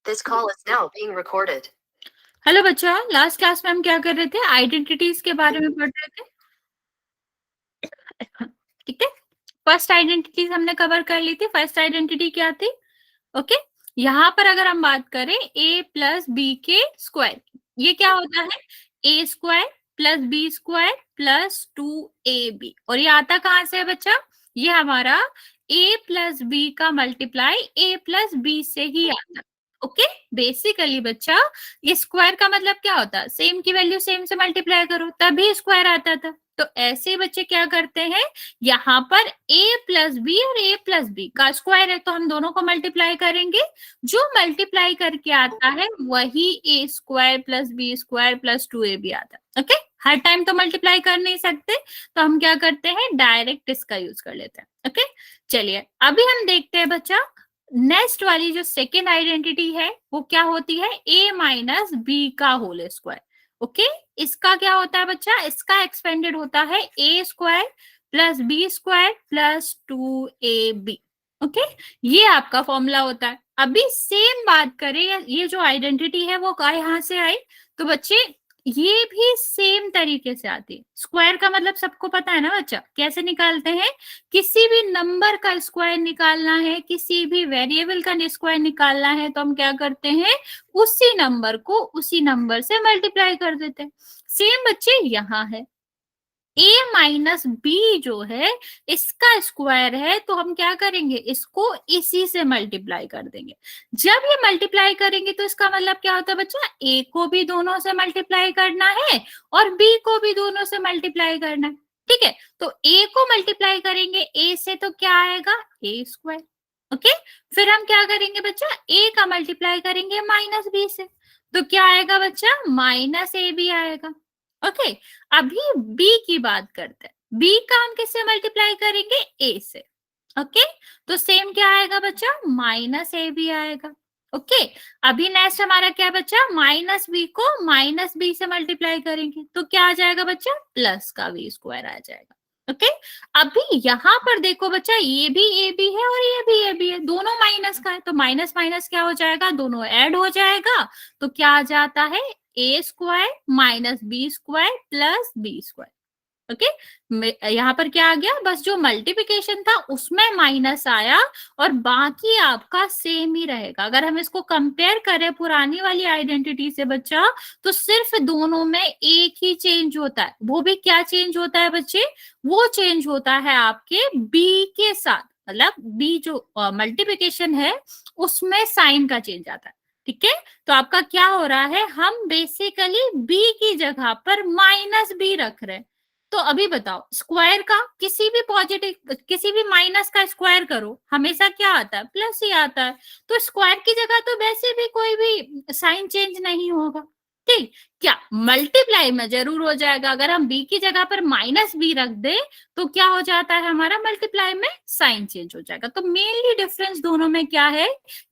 This call is now being recorded. Hello बच्चा, last class में हम क्या कर रहे थे? आइडेंटिटीज के बारे में पढ़ रहे थे। ठीक है, फर्स्ट आइडेंटिटीज हमने कवर कर ली थी। फर्स्ट आइडेंटिटी क्या थी? ओके, यहाँ पर अगर हम बात करें a प्लस बी के स्क्वायर, ये क्या होता है? a square plus B square plus 2ab। और ये आता कहाँ से है बच्चा? ये हमारा a प्लस बी का मल्टीप्लाई a प्लस बी से ही आता है। ओके, बेसिकली बच्चा ये स्क्वायर का मतलब क्या होता है? सेम की वैल्यू सेम से मल्टीप्लाई करो तभी स्क्वायर आता था। तो ऐसे बच्चे क्या करते हैं, यहाँ पर a प्लस बी और a प्लस बी का स्क्वायर है तो हम दोनों को मल्टीप्लाई करेंगे। जो मल्टीप्लाई करके आता है वही a square plus B square plus 2ab आता है। ओके, हर टाइम तो मल्टीप्लाई कर नहीं सकते, तो हम क्या करते हैं, डायरेक्ट इसका यूज कर लेते हैं। ओके, चलिए अभी हम देखते हैं बच्चा, नेक्स्ट वाली जो सेकेंड आइडेंटिटी है वो क्या होती है? a माइनस बी का होल स्क्वायर। ओके, इसका क्या होता है बच्चा? इसका एक्सपेंडेड होता है a square plus B square plus 2ab। Okay, ये आपका फॉर्मूला होता है। अभी सेम बात करें, ये जो आइडेंटिटी है वो यहाँ से आई, तो बच्चे ये भी सेम तरीके से आती है। स्क्वायर का मतलब सबको पता है ना बच्चा, कैसे निकालते हैं? किसी भी नंबर का स्क्वायर निकालना है, किसी भी वेरिएबल का स्क्वायर निकालना है, तो हम क्या करते हैं, उसी नंबर को उसी नंबर से मल्टीप्लाई कर देते हैं। सेम बच्चे यहाँ है, a माइनस बी जो है इसका स्क्वायर है, तो हम क्या करेंगे, इसको इसी से मल्टीप्लाई कर देंगे। जब ये मल्टीप्लाई करेंगे तो इसका मतलब क्या होता है बच्चा? a को भी दोनों से मल्टीप्लाई करना है और b को भी दोनों से मल्टीप्लाई करना है। ठीक है, तो a को मल्टीप्लाई करेंगे a से तो क्या आएगा? a square. ओके, फिर हम क्या करेंगे बच्चा, a का मल्टीप्लाई करेंगे माइनस b से, तो क्या आएगा बच्चा? माइनस ए बी आएगा। ओके, अभी b की बात करते हैं। b का हम किससे मल्टीप्लाई करेंगे? a से। ओके, तो सेम क्या आएगा बच्चा? माइनस ए बी आएगा। ओके, अभी नेक्स्ट हमारा क्या बच्चा? माइनस बी को माइनस बी से मल्टीप्लाई करेंगे तो क्या आ जाएगा बच्चा? प्लस का बी स्क्वायर आ जाएगा। ओके, अभी यहाँ पर देखो बच्चा, ये भी ए बी है और ये भी ए बी है, दोनों माइनस का है, तो माइनस माइनस क्या हो जाएगा? दोनों ऐड हो जाएगा, तो क्या आ जाता है? A square minus B square plus B square. Okay, यहाँ पर क्या आ गया? बस जो मल्टीप्लिकेशन था उसमें माइनस आया और बाकी आपका सेम ही रहेगा। अगर हम इसको कंपेयर करें पुरानी वाली आइडेंटिटी से बच्चा, तो सिर्फ दोनों में एक ही चेंज होता है। वो भी क्या चेंज होता है बच्चे? वो चेंज होता है आपके बी के साथ, मतलब बी जो मल्टीप्लिकेशन है उसमें साइन का चेंज आता है। ठीक है, तो आपका क्या हो रहा है, हम बेसिकली बी की जगह पर माइनस बी रख रहे हैं। तो अभी बताओ, स्क्वायर का किसी भी पॉजिटिव किसी भी माइनस का स्क्वायर करो, हमेशा क्या आता है? प्लस ही आता है। तो स्क्वायर की जगह तो वैसे भी कोई भी साइन चेंज नहीं होगा। ठीक, क्या मल्टीप्लाई में जरूर हो जाएगा। अगर हम बी की जगह पर माइनस बी रख दे तो क्या हो जाता है, हमारा मल्टीप्लाई में साइन चेंज हो जाएगा। तो मेनली डिफरेंस दोनों में क्या है?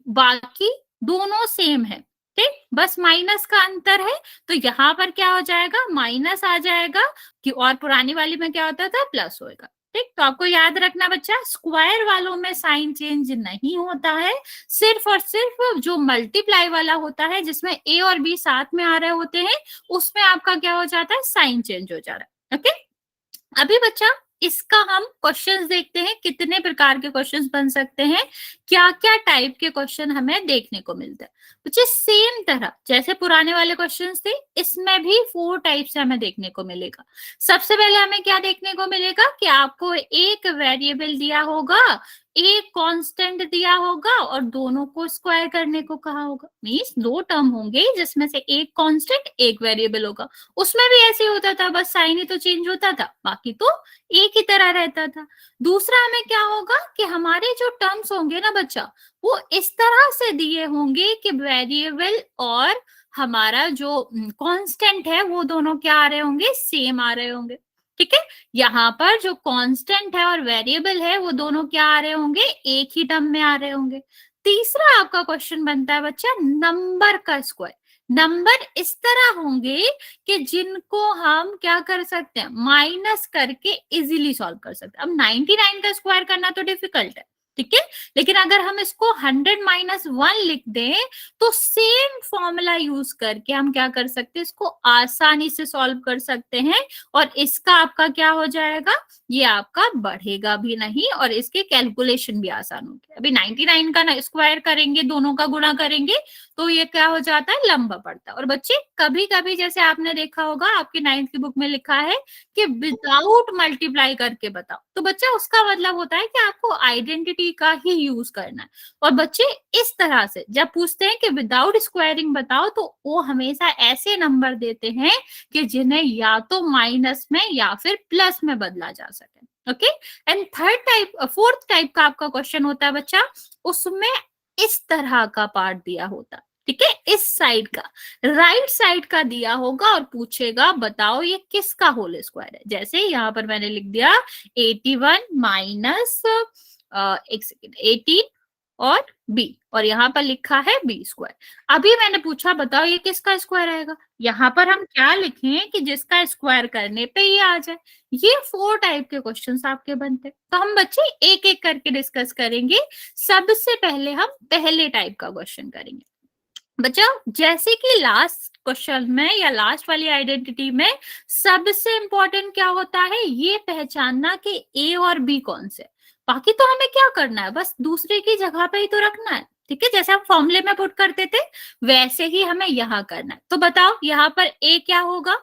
बाकी दोनों सेम है, ठीक, बस माइनस का अंतर है। तो यहाँ पर क्या हो जाएगा? माइनस आ जाएगा, कि और पुरानी वाली में क्या होता था? प्लस होएगा। ठीक, तो आपको याद रखना बच्चा, स्क्वायर वालों में साइन चेंज नहीं होता है, सिर्फ और सिर्फ जो मल्टीप्लाई वाला होता है जिसमें ए और बी साथ में आ रहे होते हैं, उसमें आपका क्या हो जाता है? साइन चेंज हो जा रहा है। ओके, अभी बच्चा इसका हम क्वेश्चंस देखते हैं, कितने प्रकार के क्वेश्चंस बन सकते हैं, क्या क्या टाइप के क्वेश्चन हमें देखने को मिलते हैं। बच्चे सेम तरह जैसे पुराने वाले क्वेश्चंस थे, इसमें भी 4 टाइप से हमें देखने को मिलेगा। सबसे पहले हमें क्या देखने को मिलेगा कि आपको एक वेरिएबल दिया होगा, एक कांस्टेंट दिया होगा और दोनों को स्क्वायर करने को कहा होगा। मींस 2 टर्म होंगे जिसमें से एक कांस्टेंट एक वेरिएबल होगा। उसमें भी ऐसे होता था, बस साइन ही तो चेंज होता था, बाकी तो एक ही तरह रहता था। दूसरा हमें क्या होगा कि हमारे जो टर्म्स होंगे ना बच्चा, वो इस तरह से दिए होंगे कि वेरिएबल और हमारा जो कांस्टेंट है वो दोनों क्या आ रहे होंगे? सेम आ रहे होंगे। ठीक है, यहाँ पर जो कांस्टेंट है और वेरिएबल है वो दोनों क्या आ रहे होंगे? एक ही टर्म में आ रहे होंगे। तीसरा आपका क्वेश्चन बनता है बच्चा, नंबर का स्क्वायर। नंबर इस तरह होंगे कि जिनको हम क्या कर सकते हैं? माइनस करके इजीली सॉल्व कर सकते हैं। अब 99 का स्क्वायर करना तो डिफिकल्ट है, ठीक है। लेकिन अगर हम इसको 100 - 1 लिख दें तो सेम फॉर्मूला यूज करके हम क्या कर सकते हैं, इसको आसानी से सॉल्व कर सकते हैं, और इसका आपका क्या हो जाएगा, ये आपका बढ़ेगा भी नहीं और इसके कैलकुलेशन भी आसान होगी। अभी 99 का स्क्वायर करेंगे, दोनों का गुणा करेंगे तो ये क्या हो जाता है, लंबा पड़ता है। और बच्चे कभी कभी जैसे आपने देखा होगा आपकी 9th की बुक में लिखा है कि विदाउट मल्टीप्लाई करके बताओ, तो बच्चा उसका मतलब होता है कि आपको आइडेंटिटी का ही यूज करना है। और बच्चे इस तरह से जब पूछते हैं कि विदाउट स्क्वायरिंग बताओ तो वो हमेशा ऐसे नंबर देते हैं कि जिन्हें या तो माइनस में या फिर प्लस में बदला जा सके। ओके। एंड फोर्थ टाइप का आपका क्वेश्चन होता है बच्चा, उसमें इस तरह का पार्ट दिया होता है, ठीक है, इस साइड का, राइट साइड का दिया होगा और पूछेगा बताओ ये किसका होल स्क्वायर है। जैसे यहाँ पर मैंने लिख दिया 81 माइनस एक सेकेंड 18 और b, और यहाँ पर लिखा है b स्क्वायर। अभी मैंने पूछा बताओ ये किसका स्क्वायर आएगा, यहाँ पर हम क्या लिखें कि जिसका स्क्वायर करने पे ये आ जाए। ये 4 टाइप के क्वेश्चंस आपके बनते हैं, तो हम बच्चे एक एक करके डिस्कस करेंगे। सबसे पहले हम पहले टाइप का क्वेश्चन करेंगे। बच्चा जैसे कि लास्ट क्वेश्चन में या लास्ट वाली आइडेंटिटी में सबसे इंपॉर्टेंट क्या होता है, ये पहचानना कि ए और बी कौन से। बाकी तो हमें क्या करना है, बस दूसरे की जगह पे ही तो रखना है, ठीक है, जैसे हम फॉर्मूले में पुट करते थे वैसे ही हमें यहाँ करना है। तो बताओ यहाँ पर ए क्या होगा,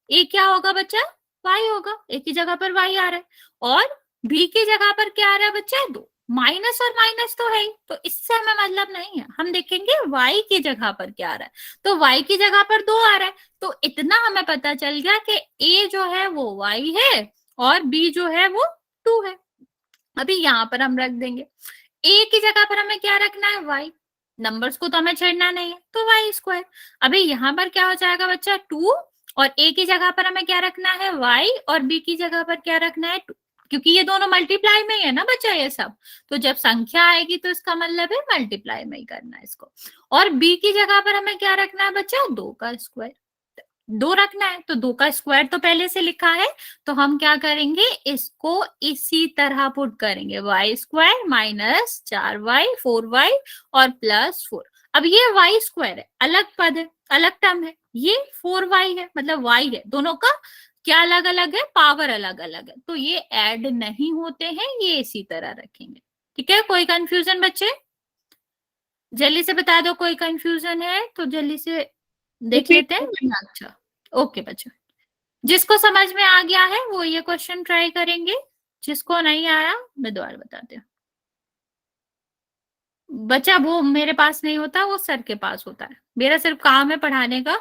ए क्या होगा बच्चा, वाई होगा, ए की जगह पर वाई आ रहा है, और बी की जगह पर क्या आ रहा है बच्चा, 2। माइनस और माइनस तो है ही, तो इससे हमें मतलब नहीं है, हम देखेंगे y की जगह पर क्या आ रहा है, तो y की जगह पर 2 आ रहा है, तो इतना हमें पता चल गया कि a जो है वो y है और b जो है वो 2 है। अभी यहाँ पर हम रख देंगे, a की जगह पर हमें क्या रखना है, y, नंबर्स को तो हमें छेड़ना नहीं है, तो y स्क्वायर। अभी यहाँ पर क्या हो जाएगा बच्चा 2, और a की जगह पर हमें क्या रखना है y, और b की जगह पर क्या रखना है 2, क्योंकि ये दोनों मल्टीप्लाई में ही है ना बच्चा ये सब, तो जब संख्या आएगी तो इसका मतलब है मल्टीप्लाई में ही करना है इसको। और b की जगह पर हमें क्या रखना है बच्चा, 2 का स्क्वायर, 2 रखना है, तो 2 का स्क्वायर तो पहले से लिखा है, तो हम क्या करेंगे इसको इसी तरह पुट करेंगे, Y square minus 4y 4y और प्लस 4। अब ये वाई स्क्वायर है, अलग पद है, अलग टर्म है, ये 4y है मतलब y है, दोनों का क्या अलग अलग है, पावर अलग अलग है, तो ये ऐड नहीं होते हैं, ये इसी तरह रखेंगे। ठीक है, कोई कंफ्यूजन बच्चे, जल्दी से बता दो, कोई कंफ्यूजन है तो जल्दी से देख लेते हैं, वरना अच्छा। ओके बच्चा, जिसको समझ में आ गया है वो ये क्वेश्चन ट्राई करेंगे, जिसको नहीं आया मैं दोबारा बताती हूँ। बच्चा वो मेरे पास नहीं होता, वो सर के पास होता है, मेरा सिर्फ काम है पढ़ाने का,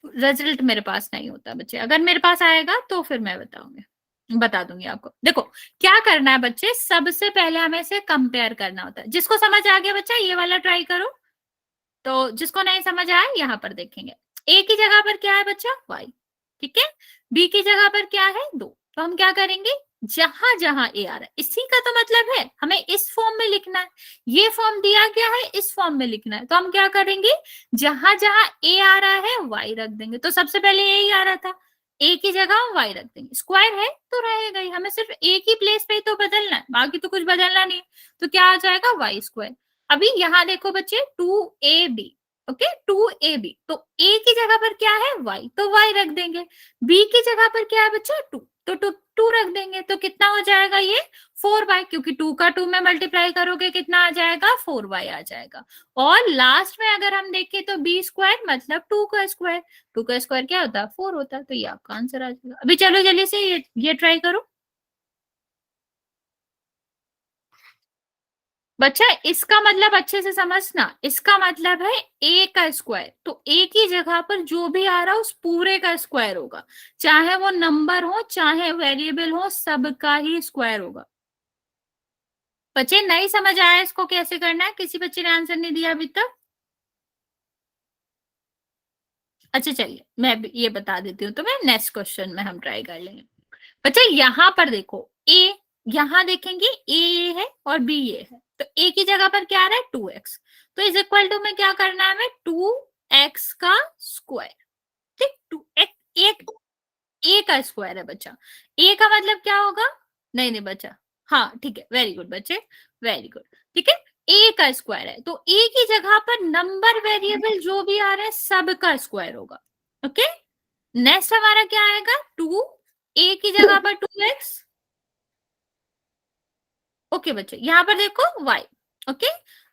रिजल्ट मेरे पास नहीं होता बच्चे, अगर मेरे पास आएगा तो फिर मैं बताऊंगी, बता दूंगी आपको। देखो क्या करना है बच्चे, सबसे पहले हमें इसे कंपेयर करना होता है। जिसको समझ आ गया बच्चा ये वाला ट्राई करो, तो जिसको नहीं समझ आया यहाँ पर देखेंगे। ए की जगह पर क्या है बच्चा, वाई, ठीक है, बी की जगह पर क्या है 2, तो हम क्या करेंगे जहां जहां ए आ रहा है, इसी का तो मतलब है हमें इस फॉर्म में लिखना है, ये फॉर्म दिया गया है इस फॉर्म में लिखना है, तो हम क्या करेंगे जहां जहां ए आ रहा है वाई रख देंगे। तो सबसे पहले ए ही आ रहा था, ए की जगह वाई रख देंगे, स्क्वायर है तो रहेगा ही, हमें सिर्फ ए की प्लेस पे ही तो बदलना है, बाकी तो कुछ बदलना नहीं, तो क्या आ जाएगा वाई स्क्वायर। अभी यहाँ देखो बच्चे 2ab, ओके 2ab, तो a की जगह पर क्या है y, तो y रख देंगे, b की जगह पर क्या है बच्चा 2, तो 2 रख देंगे, तो कितना हो जाएगा ये 4y, क्योंकि 2 का 2 में मल्टीप्लाई करोगे कितना आ जाएगा 4y आ जाएगा। और लास्ट में अगर हम देखें तो b स्क्वायर मतलब 2 का स्क्वायर, 2 का स्क्वायर क्या होता है 4 होता है, तो ये आपका आंसर आ जाएगा। अभी चलो जल्दी से ये ट्राई करो बच्चा, इसका मतलब अच्छे से समझना, इसका मतलब है ए का स्क्वायर, तो ए की जगह पर जो भी आ रहा है उस पूरे का स्क्वायर होगा, चाहे वो नंबर हो चाहे वेरिएबल हो, सबका ही स्क्वायर होगा। बच्चे नहीं समझ आया इसको कैसे करना है, किसी बच्चे ने आंसर नहीं दिया अभी तक। अच्छा चलिए मैं ये बता देती हूँ, तो मैं नेक्स्ट क्वेश्चन में हम ट्राई कर लेंगे। बच्चा यहाँ पर देखो ए, यहाँ देखेंगे ए है और बी ये है, तो ए की जगह पर क्या आ रहा है 2x, तो इज इक्वल टू में क्या करना है हमें 2x का स्क्वायर, ठीक, 2x, एक ए का स्क्वायर है बच्चा, ए का मतलब क्या होगा, नहीं नहीं बच्चा हाँ ठीक है, वेरी गुड बच्चे, वेरी गुड। ठीक है, ए का स्क्वायर है तो ए की जगह पर नंबर वेरिएबल जो भी आ रहा है सबका स्क्वायर होगा। ओके, नेक्स्ट हमारा क्या आएगा, 2, ए की जगह पर 2x। ओके बच्चे, यहां पर देखो y। ओके,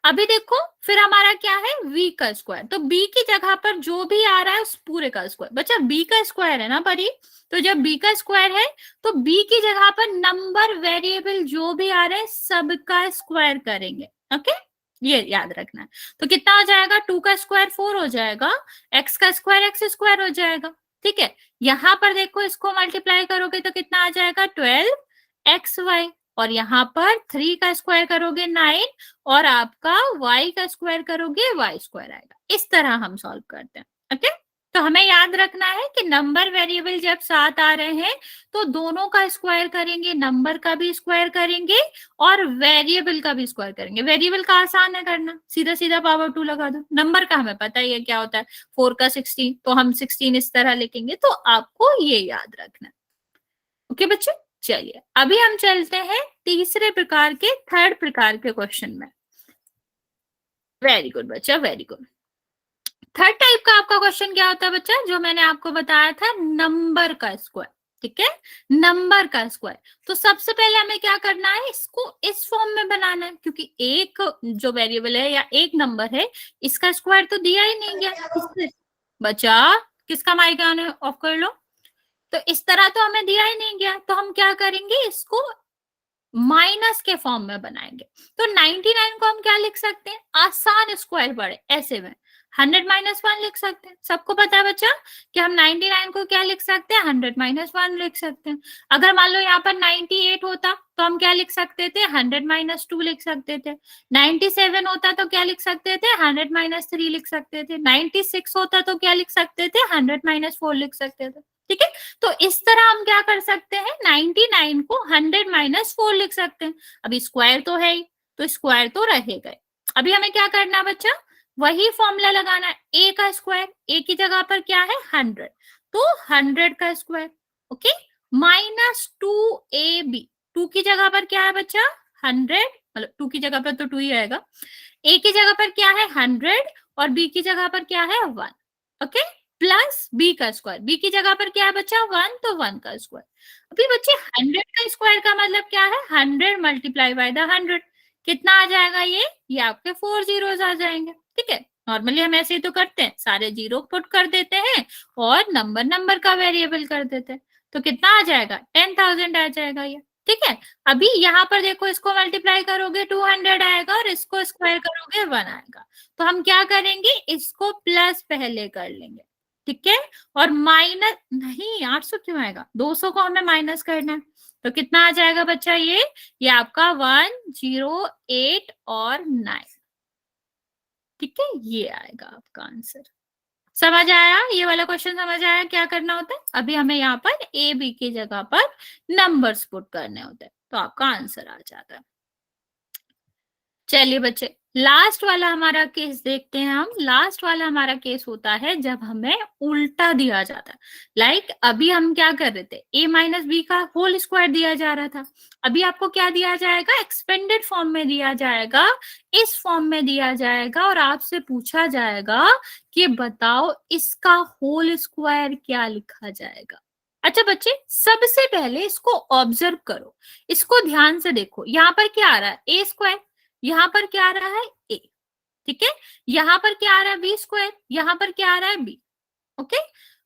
अभी देखो फिर हमारा क्या है, v का स्क्वायर, तो b की जगह पर जो भी आ रहा है उस पूरे का स्क्वायर। बच्चा b का स्क्वायर है ना परी, तो जब b का स्क्वायर है तो b की जगह पर नंबर वेरिएबल जो भी आ रहे हैं सबका स्क्वायर करेंगे। ओके, ये याद रखना है। तो कितना हो जाएगा, 2 का स्क्वायर 4 हो जाएगा, x का स्क्वायर x स्क्वायर हो जाएगा। ठीक है, यहां पर देखो इसको मल्टीप्लाई करोगे तो कितना आ जाएगा, 12xy, और यहाँ पर 3 का स्क्वायर करोगे 9, और आपका y का स्क्वायर करोगे y स्क्वायर आएगा। इस तरह हम सॉल्व करते हैं। ओके, तो हमें याद रखना है कि नंबर वेरिएबल जब साथ आ रहे हैं तो दोनों का स्क्वायर करेंगे, नंबर का भी स्क्वायर करेंगे और वेरिएबल का भी स्क्वायर करेंगे। वेरिएबल का आसान है करना, सीधा सीधा पावर 2 लगा दो। नंबर का हमें पता ही है क्या होता है, 4 का 16, तो हम 16 इस तरह लिखेंगे, तो आपको ये याद रखना है। ओके बच्चे, चलिए अभी हम चलते हैं तीसरे प्रकार के, थर्ड प्रकार के क्वेश्चन में। वेरी गुड बच्चा, वेरी गुड। थर्ड टाइप का आपका क्वेश्चन क्या होता है बच्चा, जो मैंने आपको बताया था, नंबर का स्क्वायर। ठीक है, नंबर का स्क्वायर। तो सबसे पहले हमें क्या करना है, इसको इस फॉर्म में बनाना है, क्योंकि एक जो वेरिएबल है या एक नंबर है, इसका स्क्वायर तो दिया ही नहीं गया। बच्चा किसका माइक ऑन ऑफ कर लो। तो इस तरह तो हमें दिया ही नहीं गया, तो हम क्या करेंगे, इसको माइनस के फॉर्म में बनाएंगे। तो 99 को हम क्या लिख सकते हैं, आसान स्क्वायर बड़े ऐसे में 100 माइनस 1 लिख सकते हैं। सबको पता है बच्चा कि हम 99 को क्या लिख सकते हैं, 100 माइनस 1 लिख सकते हैं। अगर मान लो यहाँ पर 98 होता तो हम क्या लिख सकते थे, 100 माइनस 2 लिख सकते थे। 97 होता तो क्या लिख सकते थे, 100 माइनस 3 लिख सकते थे। 96 होता तो क्या लिख सकते थे, 100 माइनस 4 लिख सकते थे। ठीक है, तो इस तरह हम क्या कर सकते हैं, 99 को 100 माइनस 4 लिख सकते हैं। अभी स्क्वायर तो है ही, तो स्क्वायर तो रहेगा। अभी हमें क्या करना है बच्चा, वही फॉर्मूला लगाना है, ए का स्क्वायर, ए की जगह पर क्या है 100, तो 100 का स्क्वायर। ओके, माइनस 2ab, 2 की जगह पर क्या है बच्चा 100, मतलब 2 की जगह पर तो 2 ही आएगा। ए की जगह पर क्या है 100 और बी की जगह पर क्या है 1। ओके, प्लस बी का स्क्वायर, बी की जगह पर क्या है बच्चा 1, तो 1 का स्क्वायर। अभी बच्चे 100 का स्क्वायर का मतलब क्या है, 100 मल्टीप्लाई बाय द 100, कितना आ जाएगा ये आपके 4 जीरोस आ जाएंगे। ठीक है, नॉर्मली हम ऐसे ही तो करते हैं, सारे जीरो पुट कर देते हैं और नंबर नंबर का वेरिएबल कर देते हैं। तो कितना आ जाएगा, 10,000 आ जाएगा ये। ठीक है, अभी यहाँ पर देखो इसको मल्टीप्लाई करोगे 200 आएगा और इसको स्क्वायर करोगे 1 आएगा। तो हम क्या करेंगे, इसको प्लस पहले कर लेंगे। ठीक है, और माइनस नहीं, 800 क्यों आएगा, 200 को हमें माइनस करना है। तो कितना आ जाएगा बच्चा ये आपका 108 और 9। ठीक है, ये आएगा आपका आंसर। समझ आया, ये वाला क्वेश्चन समझ आया क्या करना होता है। अभी हमें यहाँ पर ए बी की जगह पर नंबर्स पुट करने होते हैं, तो आपका आंसर आ जाता है। चलिए बच्चे, लास्ट वाला हमारा केस देखते हैं हम। लास्ट वाला हमारा केस होता है जब हमें उल्टा दिया जाता है। लाइक अभी हम क्या कर रहे थे, a माइनस बी का होल स्क्वायर दिया जा रहा था। अभी आपको क्या दिया जाएगा, एक्सपेंडेड फॉर्म में दिया जाएगा, इस फॉर्म में दिया जाएगा, और आपसे पूछा जाएगा कि बताओ इसका होल स्क्वायर क्या लिखा जाएगा। अच्छा बच्चे, सबसे पहले इसको ऑब्जर्व करो, इसको ध्यान से देखो। यहाँ पर क्या आ रहा है, ए स्क्वायर, यहाँ पर क्या आ रहा है ए। ठीक है, यहाँ पर क्या आ रहा है बी स्क्वायर, यहाँ पर क्या आ रहा है बी। ओके,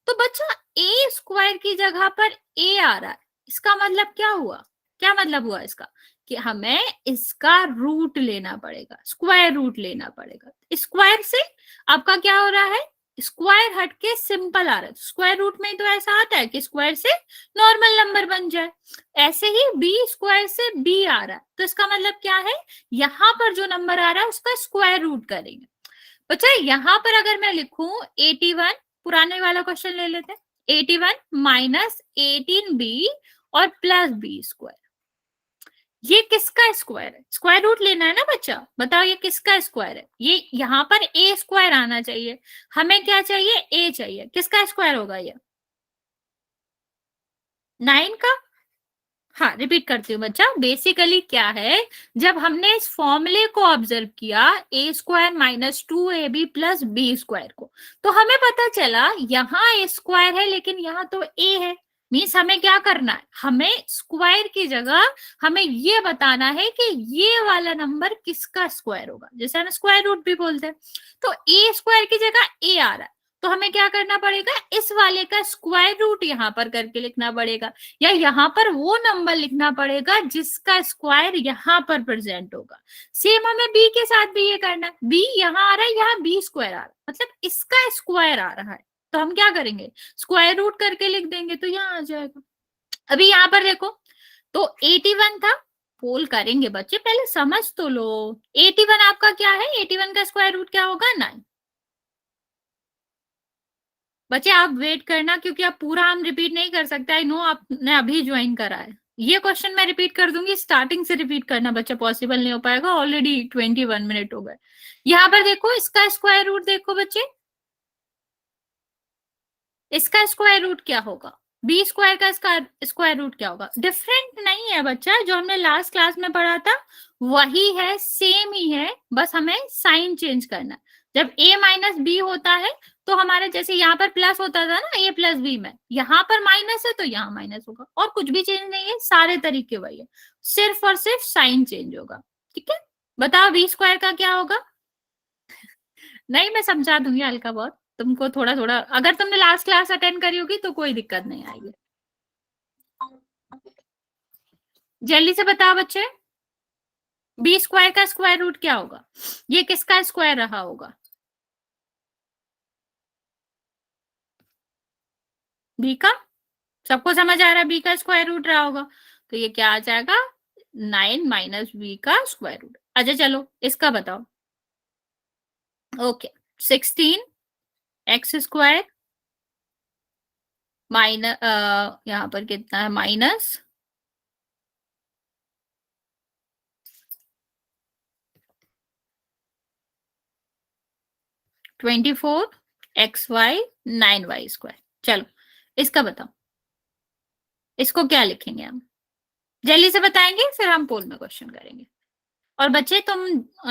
तो बच्चा ए स्क्वायर की जगह पर ए आ रहा है, इसका मतलब क्या हुआ, क्या मतलब हुआ इसका, कि हमें इसका रूट लेना पड़ेगा, स्क्वायर रूट लेना पड़ेगा। स्क्वायर से आपका क्या हो रहा है, स्क्वायर हट के सिंपल आ रहा है। स्क्वायर रूट में तो ऐसा आता है कि स्क्वायर से नॉर्मल नंबर बन जाए, ऐसे ही बी स्क्वायर से बी आ रहा है, तो इसका मतलब क्या है, यहाँ पर जो नंबर आ रहा है उसका स्क्वायर रूट करेंगे। बच्चा यहाँ पर अगर मैं लिखूं 81, पुराने वाला क्वेश्चन ले लेते हैं, 81 माइनस 18b और प्लस बी स्क्वायर, ये किसका स्क्वायर है, स्क्वायर रूट लेना है ना बच्चा, बताओ ये किसका स्क्वायर है। ये यहाँ पर ए स्क्वायर आना चाहिए, हमें क्या चाहिए, ए चाहिए, किसका स्क्वायर होगा ये 9 का। हाँ, रिपीट करती हूँ बच्चा। बेसिकली क्या है, जब हमने इस फॉर्मूले को ऑब्जर्व किया A square minus 2ab plus B square को, तो हमें पता चला यहाँ ए स्क्वायर है लेकिन यहाँ तो ए है। मीन्स हमें क्या करना है, हमें स्क्वायर की जगह हमें ये बताना है कि ये वाला नंबर किसका स्क्वायर होगा, जैसे हम स्क्वायर रूट भी बोलते हैं। तो ए स्क्वायर की जगह ए आ रहा है, तो हमें क्या करना पड़ेगा, इस वाले का स्क्वायर रूट यहाँ पर करके लिखना पड़ेगा, या यहाँ पर वो नंबर लिखना पड़ेगा जिसका स्क्वायर यहाँ पर प्रेजेंट होगा। सेम हमें बी के साथ भी ये करना है, बी यहाँ आ रहा है, यहाँ बी स्क्वायर आ रहा है, मतलब इसका स्क्वायर आ रहा है, तो हम क्या करेंगे, स्क्वायर रूट करके लिख देंगे, तो यहाँ आ जाएगा। अभी यहाँ पर देखो, तो 81 था, पोल करेंगे बच्चे, पहले समझ तो लो। 81 आपका क्या है, 81 का स्क्वायर रूट क्या होगा, 9। बच्चे आप वेट करना, क्योंकि आप पूरा हम रिपीट नहीं कर सकते, आई नो आपने अभी ज्वाइन करा है। ये क्वेश्चन मैं रिपीट कर दूंगी, स्टार्टिंग से रिपीट करना बच्चा पॉसिबल नहीं हो पाएगा, ऑलरेडी 21 मिनट हो गए। यहाँ पर देखो, इसका स्क्वायर रूट देखो बच्चे, इसका स्क्वायर रूट क्या होगा, बी स्क्वायर का स्क्वायर रूट क्या होगा, डिफरेंट नहीं है बच्चा, जो हमने लास्ट क्लास में पढ़ा था वही है, सेम ही है, बस हमें साइन चेंज करना। जब a माइनस बी होता है तो हमारे जैसे यहाँ पर प्लस होता था ना a प्लस बी में, यहाँ पर माइनस है तो यहाँ माइनस होगा, और कुछ भी चेंज नहीं है, सारे तरीके वही है, सिर्फ और सिर्फ साइन चेंज होगा। ठीक है, बताओ बी स्क्वायर का क्या होगा। नहीं, मैं समझा दूंगी हल्का बहुत तुमको, थोड़ा थोड़ा, अगर तुमने लास्ट क्लास अटेंड करी होगी तो कोई दिक्कत नहीं आएगी। जल्दी से बताओ बच्चे, बी स्क्वायर का स्क्वायर रूट क्या होगा, ये किसका स्क्वायर रहा होगा, बी का। सबको समझ आ रहा है, बी का स्क्वायर रूट रहा होगा, तो ये क्या आ जाएगा, 9 माइनस बी का स्क्वायर रूट। अच्छा चलो इसका बताओ। ओके, 16 x स्क्वायर माइनस, यहाँ पर कितना है, माइनस 24 xy 9 y स्क्वायर। चलो इसका बताओ, इसको क्या लिखेंगे हम, जल्दी से बताएंगे, फिर हम पोल में क्वेश्चन करेंगे। और बच्चे तुम,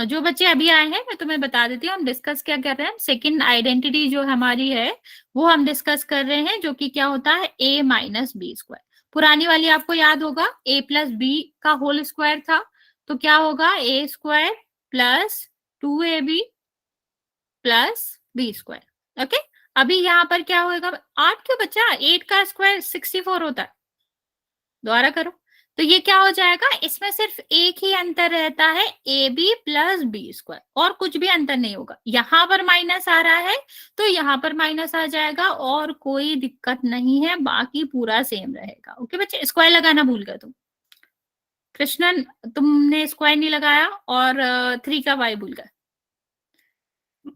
जो बच्चे अभी आए हैं, मैं तुम्हें बता देती हूँ हम डिस्कस क्या कर रहे हैं। सेकंड आइडेंटिटी जो हमारी है वो हम डिस्कस कर रहे हैं, जो कि क्या होता है, a माइनस बी स्क्वायर। पुरानी वाली आपको याद होगा, a प्लस बी का होल स्क्वायर था, तो क्या होगा, a square plus 2ab plus B square. Okay, अभी यहाँ पर क्या होगा, 8 क्यों बच्चा, 8 का स्क्वायर 64 होता है, दोबारा करो, तो ये क्या हो जाएगा, इसमें सिर्फ एक ही अंतर रहता है, A B plus B square, और कुछ भी अंतर नहीं होगा। यहाँ पर माइनस आ रहा है तो यहाँ पर माइनस आ जाएगा, और कोई दिक्कत नहीं है, बाकी पूरा सेम रहेगा। ओके बच्चे, स्क्वायर लगाना भूल गए तुम, कृष्णन तुमने स्क्वायर नहीं लगाया, और 3 का वाई भूल गए।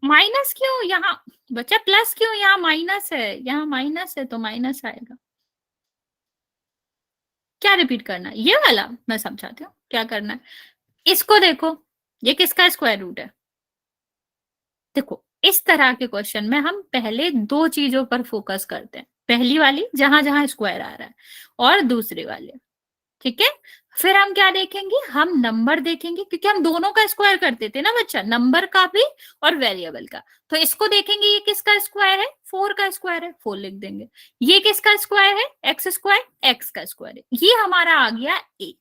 माइनस क्यों यहाँ बच्चा, प्लस क्यों, यहाँ माइनस है, यहाँ माइनस है तो माइनस आएगा। क्या रिपीट करना है, ये वाला मैं समझाती हूँ क्या करना है। इसको देखो, ये किसका स्क्वायर रूट है, देखो इस तरह के क्वेश्चन में हम पहले दो चीजों पर फोकस करते हैं, पहली वाली जहां जहां स्क्वायर आ रहा है, और दूसरी वाली, ठीक है। फिर हम क्या देखेंगे, हम नंबर देखेंगे, क्योंकि हम दोनों का स्क्वायर करते थे ना बच्चा, नंबर का भी और वेरिएबल का। तो इसको देखेंगे, ये किसका स्क्वायर है, 4 का स्क्वायर है, 4 लिख देंगे। ये किसका स्क्वायर है, एक्स स्क्वायर, एक्स का स्क्वायर है, ये हमारा आ गया ए।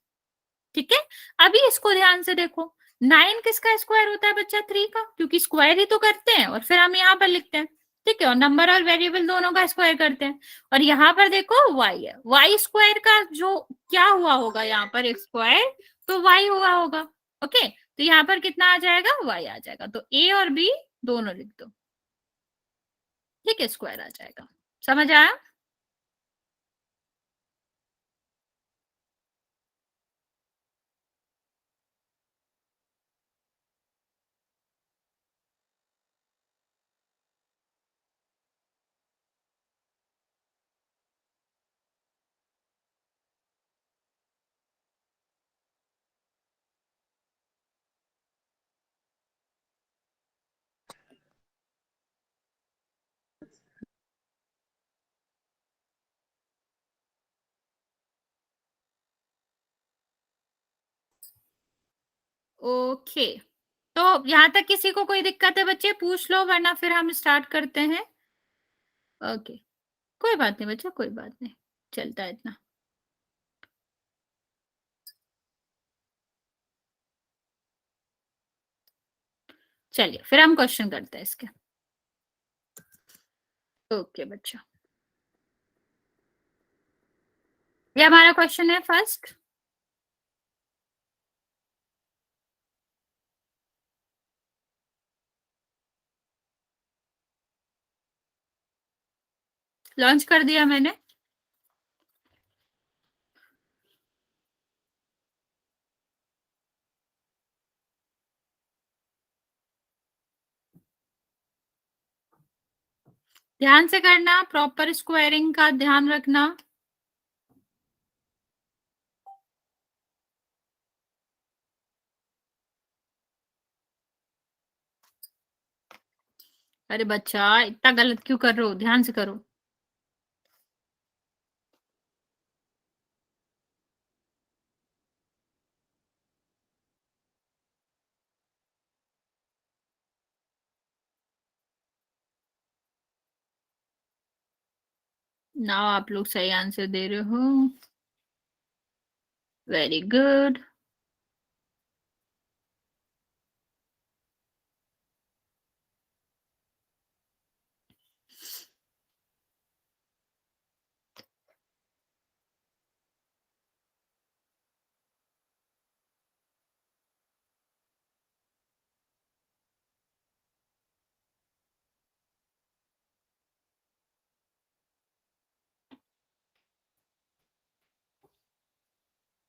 ठीक है, अभी इसको ध्यान से देखो, 9 किसका स्क्वायर होता है बच्चा, 3 का, क्योंकि स्क्वायर ही तो करते हैं, और फिर हम यहाँ पर लिखते हैं। ठीक है, और नंबर और वेरिएबल दोनों का स्क्वायर करते हैं। और यहाँ पर देखो y है, y स्क्वायर का जो क्या हुआ होगा, यहाँ पर एक स्क्वायर, तो y हुआ होगा। ओके, तो यहाँ पर कितना आ जाएगा, y आ जाएगा, तो a और b दोनों लिख दो। ठीक है, स्क्वायर आ जाएगा, समझ आया। ओके, तो यहाँ तक किसी को कोई दिक्कत है बच्चे, पूछ लो, वरना फिर हम स्टार्ट करते हैं। ओके, कोई बात नहीं बच्चा, कोई बात नहीं, चलता है इतना। चलिए फिर हम क्वेश्चन करते हैं इसके। ओके बच्चा, ये हमारा क्वेश्चन है फर्स्ट। लॉन्च कर दिया मैंने। ध्यान से करना, प्रॉपर स्क्वायरिंग का ध्यान रखना। अरे बच्चा, इतना गलत क्यों कर रहे हो, ध्यान से करो। ना आप लोग सही आंसर दे रहे हो, वेरी गुड।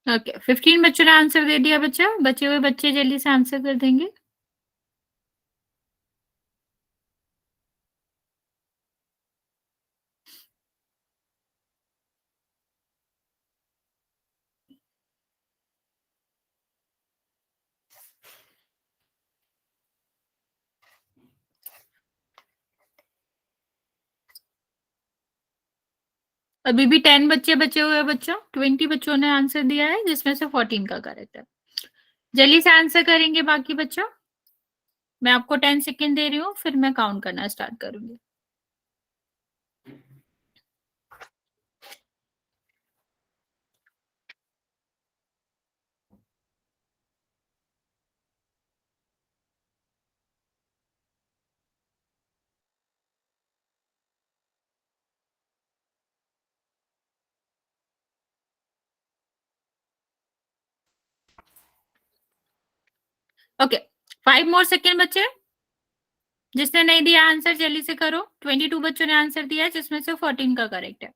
ओके, 15 बच्चों ने आंसर दे दिया बच्चा, बचे हुए बच्चे जल्दी से आंसर कर देंगे। अभी भी 10 बच्चे बचे हुए हैं बच्चों, 20 बच्चों ने आंसर दिया है, जिसमें से 14 का करेक्ट है। जल्दी से आंसर करेंगे बाकी बच्चों। मैं आपको 10 सेकेंड दे रही हूँ, फिर मैं काउंट करना स्टार्ट करूंगी। ओके, 5 मोर सेकेंड बच्चे। जिसने नहीं दिया आंसर जल्दी से करो। 22 बच्चों ने आंसर दिया है, जिसमें से 14 का करेक्ट है।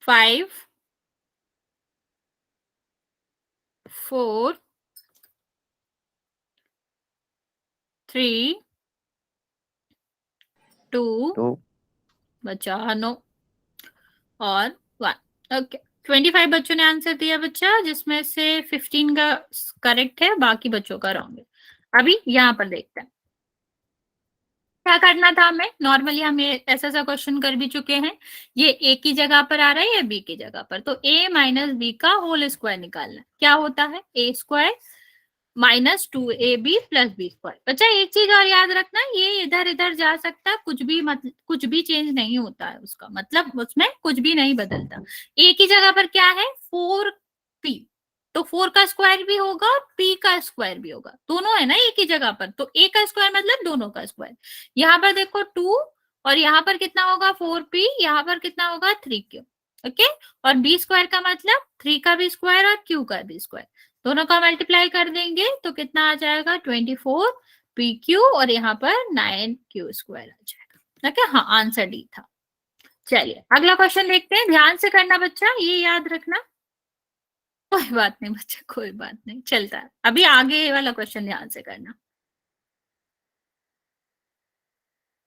5, 4, 3, 2, तो बचा नो और 1। ओके, 25 बच्चों ने आंसर दिया बच्चा, जिसमें से 15 का करेक्ट है, बाकी बच्चों का रॉन्ग है। अभी यहाँ पर देखते हैं क्या करना था हमें। नॉर्मली हम ये ऐसा सा क्वेश्चन कर भी चुके हैं। ये ए की जगह पर आ रहा है, या बी की जगह पर, तो ए माइनस बी का होल स्क्वायर निकालना। क्या होता है, A square minus 2ab plus B square. बच्चा एक चीज और याद रखना, ये इधर इधर जा सकता है, कुछ भी मतलब कुछ भी चेंज नहीं होता है उसका, मतलब उसमें कुछ भी नहीं बदलता। ए की जगह पर क्या है, 4p, तो 4 का स्क्वायर भी होगा और p का स्क्वायर भी होगा, दोनों है ना एक ही जगह पर, तो a का स्क्वायर मतलब दोनों का स्क्वायर। यहाँ पर देखो 2, और यहाँ पर कितना होगा 4p, यहाँ पर कितना होगा 3q। ओके, और बी स्क्वायर का मतलब 3 का भी स्क्वायर और q का भी स्क्वायर, दोनों का मल्टीप्लाई कर देंगे तो कितना आ जाएगा 24pq, और यहाँ पर 9q स्क्वायर आ जाएगा। ओके, हाँ आंसर डी था। चलिए अगला क्वेश्चन देखते हैं, ध्यान से करना बच्चा, ये याद रखना। कोई बात नहीं बच्चा, कोई बात नहीं, चलता है। अभी आगे वाला क्वेश्चन ध्यान से करना।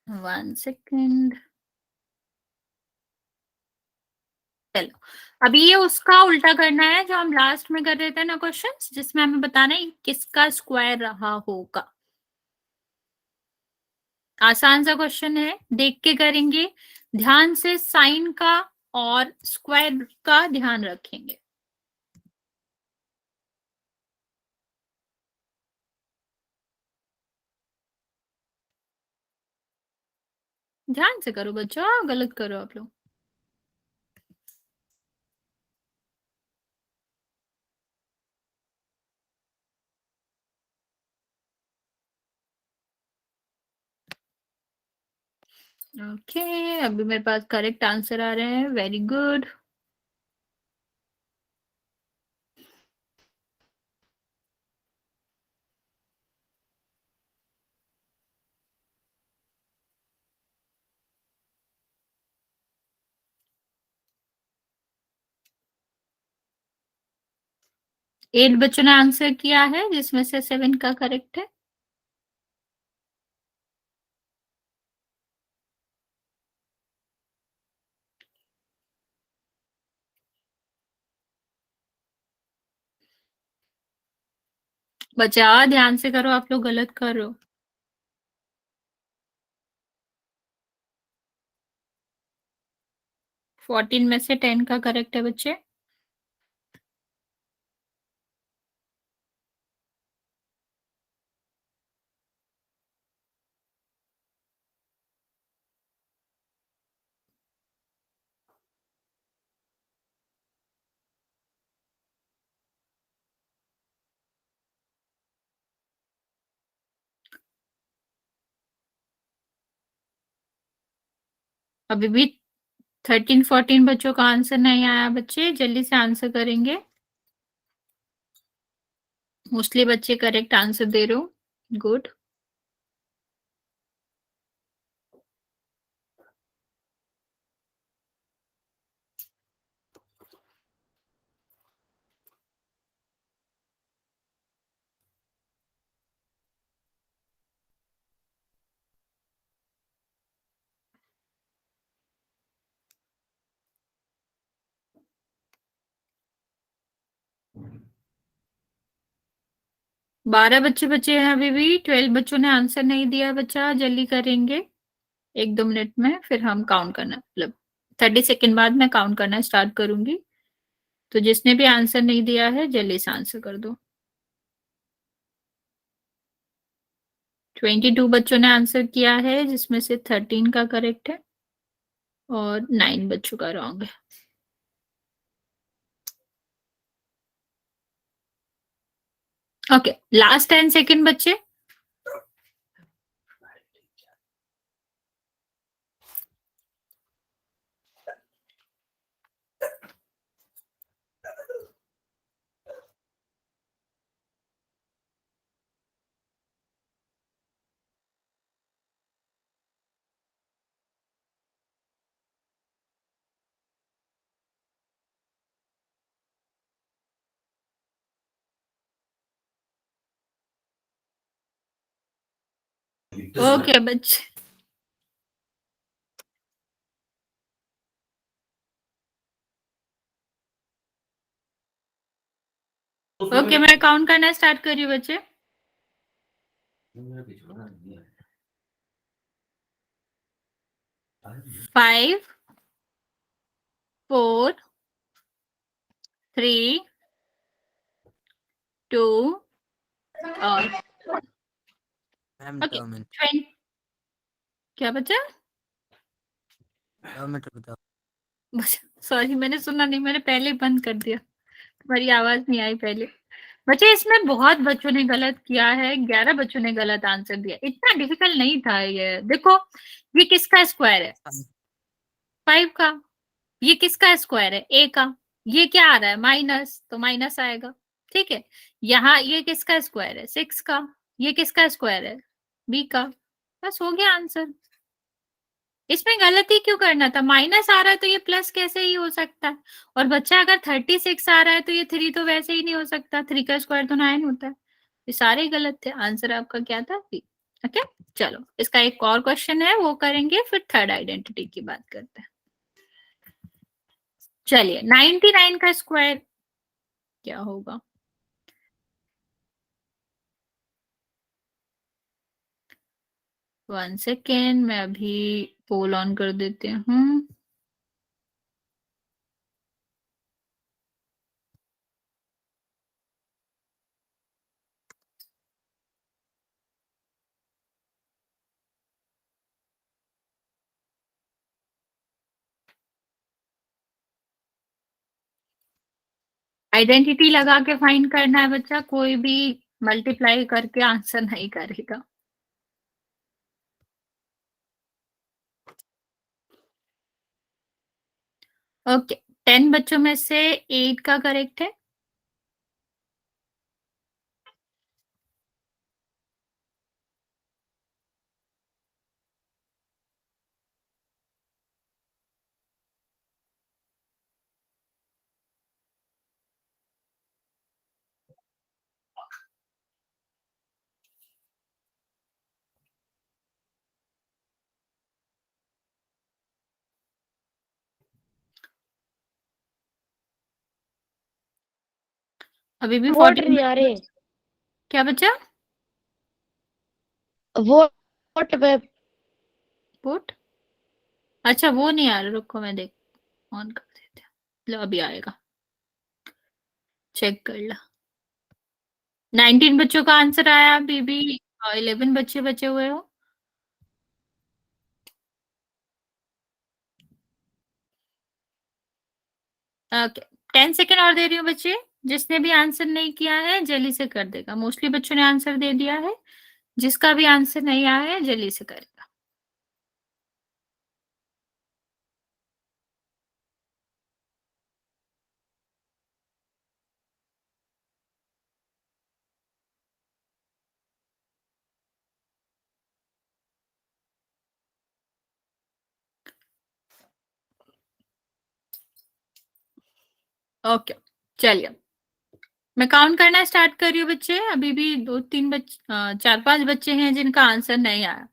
1 सेकेंड। चलो, अभी ये उसका उल्टा करना है जो हम लास्ट में कर रहे थे ना क्वेश्चंस, जिसमें हमें बताना है किसका स्क्वायर रहा होगा। आसान सा क्वेश्चन है, देख के करेंगे, ध्यान से साइन का और स्क्वायर का ध्यान रखेंगे। ध्यान से करो बच्चों, गलत करो आप लोग। ओके, अभी मेरे पास करेक्ट आंसर आ रहे हैं, वेरी गुड। एट बच्चों ने आंसर किया है, जिसमें से 7 का करेक्ट है। बच्चा ध्यान से करो, आप लोग गलत कर रहे हो। 14 में से 10 का करेक्ट है बच्चे। अभी भी 13-14 बच्चों का आंसर नहीं आया बच्चे, जल्दी से आंसर करेंगे। मोस्टली बच्चे करेक्ट आंसर दे रहे हो, गुड। बारह बच्चे बचे हैं, अभी भी 12 बच्चों ने आंसर नहीं दिया बच्चा, जल्दी करेंगे। 1-2 मिनट में फिर हम काउंट करना, मतलब 30 सेकेंड बाद मैं काउंट करना स्टार्ट करूंगी। तो जिसने भी आंसर नहीं दिया है जल्दी से आंसर कर दो। 22 बच्चों ने आंसर किया है, जिसमें से 13 का करेक्ट है और 9 बच्चों का रॉन्ग है। ओके, लास्ट 10 सेकेंड बच्चे। ओके बच्चे, ओके मैं काउंट करना स्टार्ट कर रही हूँ बच्चे। 5, 4, 3, 2 और मैम ओके टर्म 20। क्या बचा? बताओ। सॉरी, मैंने सुना नहीं, मैंने पहले ही बंद कर दिया, तुम्हारी आवाज नहीं आई पहले। बच्चे इसमें बहुत बच्चों ने गलत किया है, 11 बच्चों ने गलत आंसर दिया। इतना डिफिकल्ट नहीं था ये। देखो, ये किसका स्क्वायर है? 5 का। ये किसका स्क्वायर है? ए का। ये क्या आ रहा है? माइनस, तो माइनस आएगा। ठीक है। यहाँ ये किसका स्क्वायर है? 6 का। ये किसका स्क्वायर है? बी का। बस हो गया आंसर। इसमें गलती क्यों करना था? माइनस आ रहा है तो ये प्लस कैसे ही हो सकता है? और बच्चा अगर 36 आ रहा है तो ये 3 तो वैसे ही नहीं हो सकता, 3 का स्क्वायर तो 9 होता है। ये सारे गलत थे, आंसर आपका क्या था? बी। ओके, चलो इसका एक और क्वेश्चन है, वो करेंगे, फिर थर्ड आइडेंटिटी की बात करते हैं। चलिए, 99 का स्क्वायर क्या होगा? वन सेकेंड, मैं अभी पोल ऑन कर देती हूँ। आइडेंटिटी लगा के फाइंड करना है बच्चा, कोई भी मल्टीप्लाई करके आंसर नहीं करेगा। ओके, 10 बच्चों में से 8 का करेक्ट है। अभी भी वोट 14 नहीं आ रहे। क्या बच्चा? वोट पे वोट, अच्छा वो नहीं आ रहा, रुको मैं देख, ऑन कर देते हैं। लो अभी आएगा, चेक कर ला। 19 बच्चों का आंसर आया, अभी भी 11 बच्चे बचे हुए हो। ओके, 10 सेकेंड और दे रही हूँ बच्चे, जिसने भी आंसर नहीं किया है जल्दी से कर देगा। मोस्टली बच्चों ने आंसर दे दिया है, जिसका भी आंसर नहीं आया है जल्दी से करेगा। ओके, चलिए मैं काउंट करना स्टार्ट कर रही हूँ बच्चे। अभी भी 2-3 बच्चे, 4-5 बच्चे हैं जिनका आंसर नहीं आया,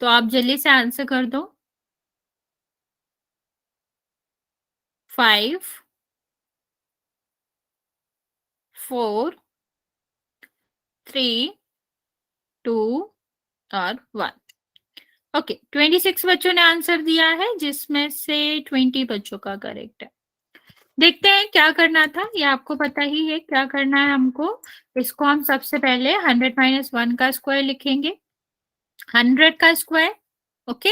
तो आप जल्दी से आंसर कर दो। 5, 4, 3, 2 और 1। ओके, 26 बच्चों ने आंसर दिया है, जिसमें से 20 बच्चों का करेक्ट है। देखते हैं क्या करना था, ये आपको पता ही है क्या करना है हमको। इसको हम सबसे पहले 100 - 1 का स्क्वायर लिखेंगे। 100 का स्क्वायर, ओके,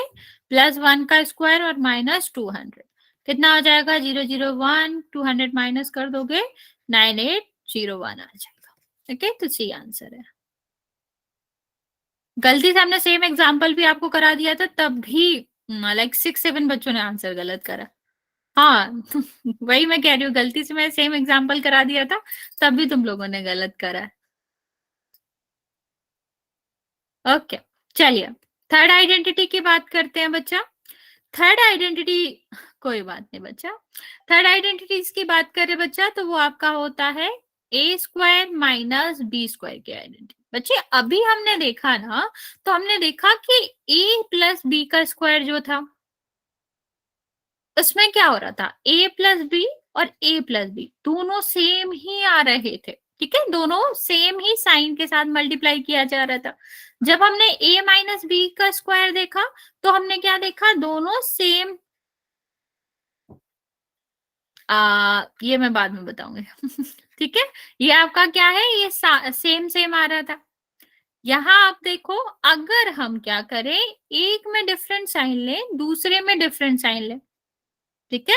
प्लस 1 का स्क्वायर और माइनस 200, कितना हो जाएगा? 001, 200 माइनस कर दोगे 9801 आ जाएगा। ओके, तो सी आंसर है। गलती से हमने सेम एग्जाम्पल भी आपको करा दिया था, तब भी लाइक 6-7 बच्चों ने आंसर गलत करा। हाँ वही मैं कह रही हूँ, गलती से मैं सेम एग्जाम्पल करा दिया था, तब भी तुम लोगों ने गलत करा। ओके, चलिए थर्ड आइडेंटिटी की बात करते हैं बच्चा। थर्ड आइडेंटिटी, कोई बात नहीं बच्चा, थर्ड आइडेंटिटीज की बात करें बच्चा, तो वो आपका होता है A² माइनस B² की आइडेंटिटी। बच्चे अभी हमने देखा ना, तो हमने देखा कि A प्लस B का स्क्वायर जो था, उसमें क्या हो रहा था? A प्लस बी और A प्लस बी दोनों सेम ही आ रहे थे, ठीक है, दोनों सेम ही साइन के साथ मल्टीप्लाई किया जा रहा था। जब हमने A माइनस बी का स्क्वायर देखा, तो हमने क्या देखा? दोनों सेम, ये मैं बाद में बताऊंगी ठीक है, ये आपका क्या है, ये सेम सेम आ रहा था। यहाँ आप देखो, अगर हम क्या करें, एक में डिफरेंट साइन लें, दूसरे में डिफरेंट साइन लें, ठीक है,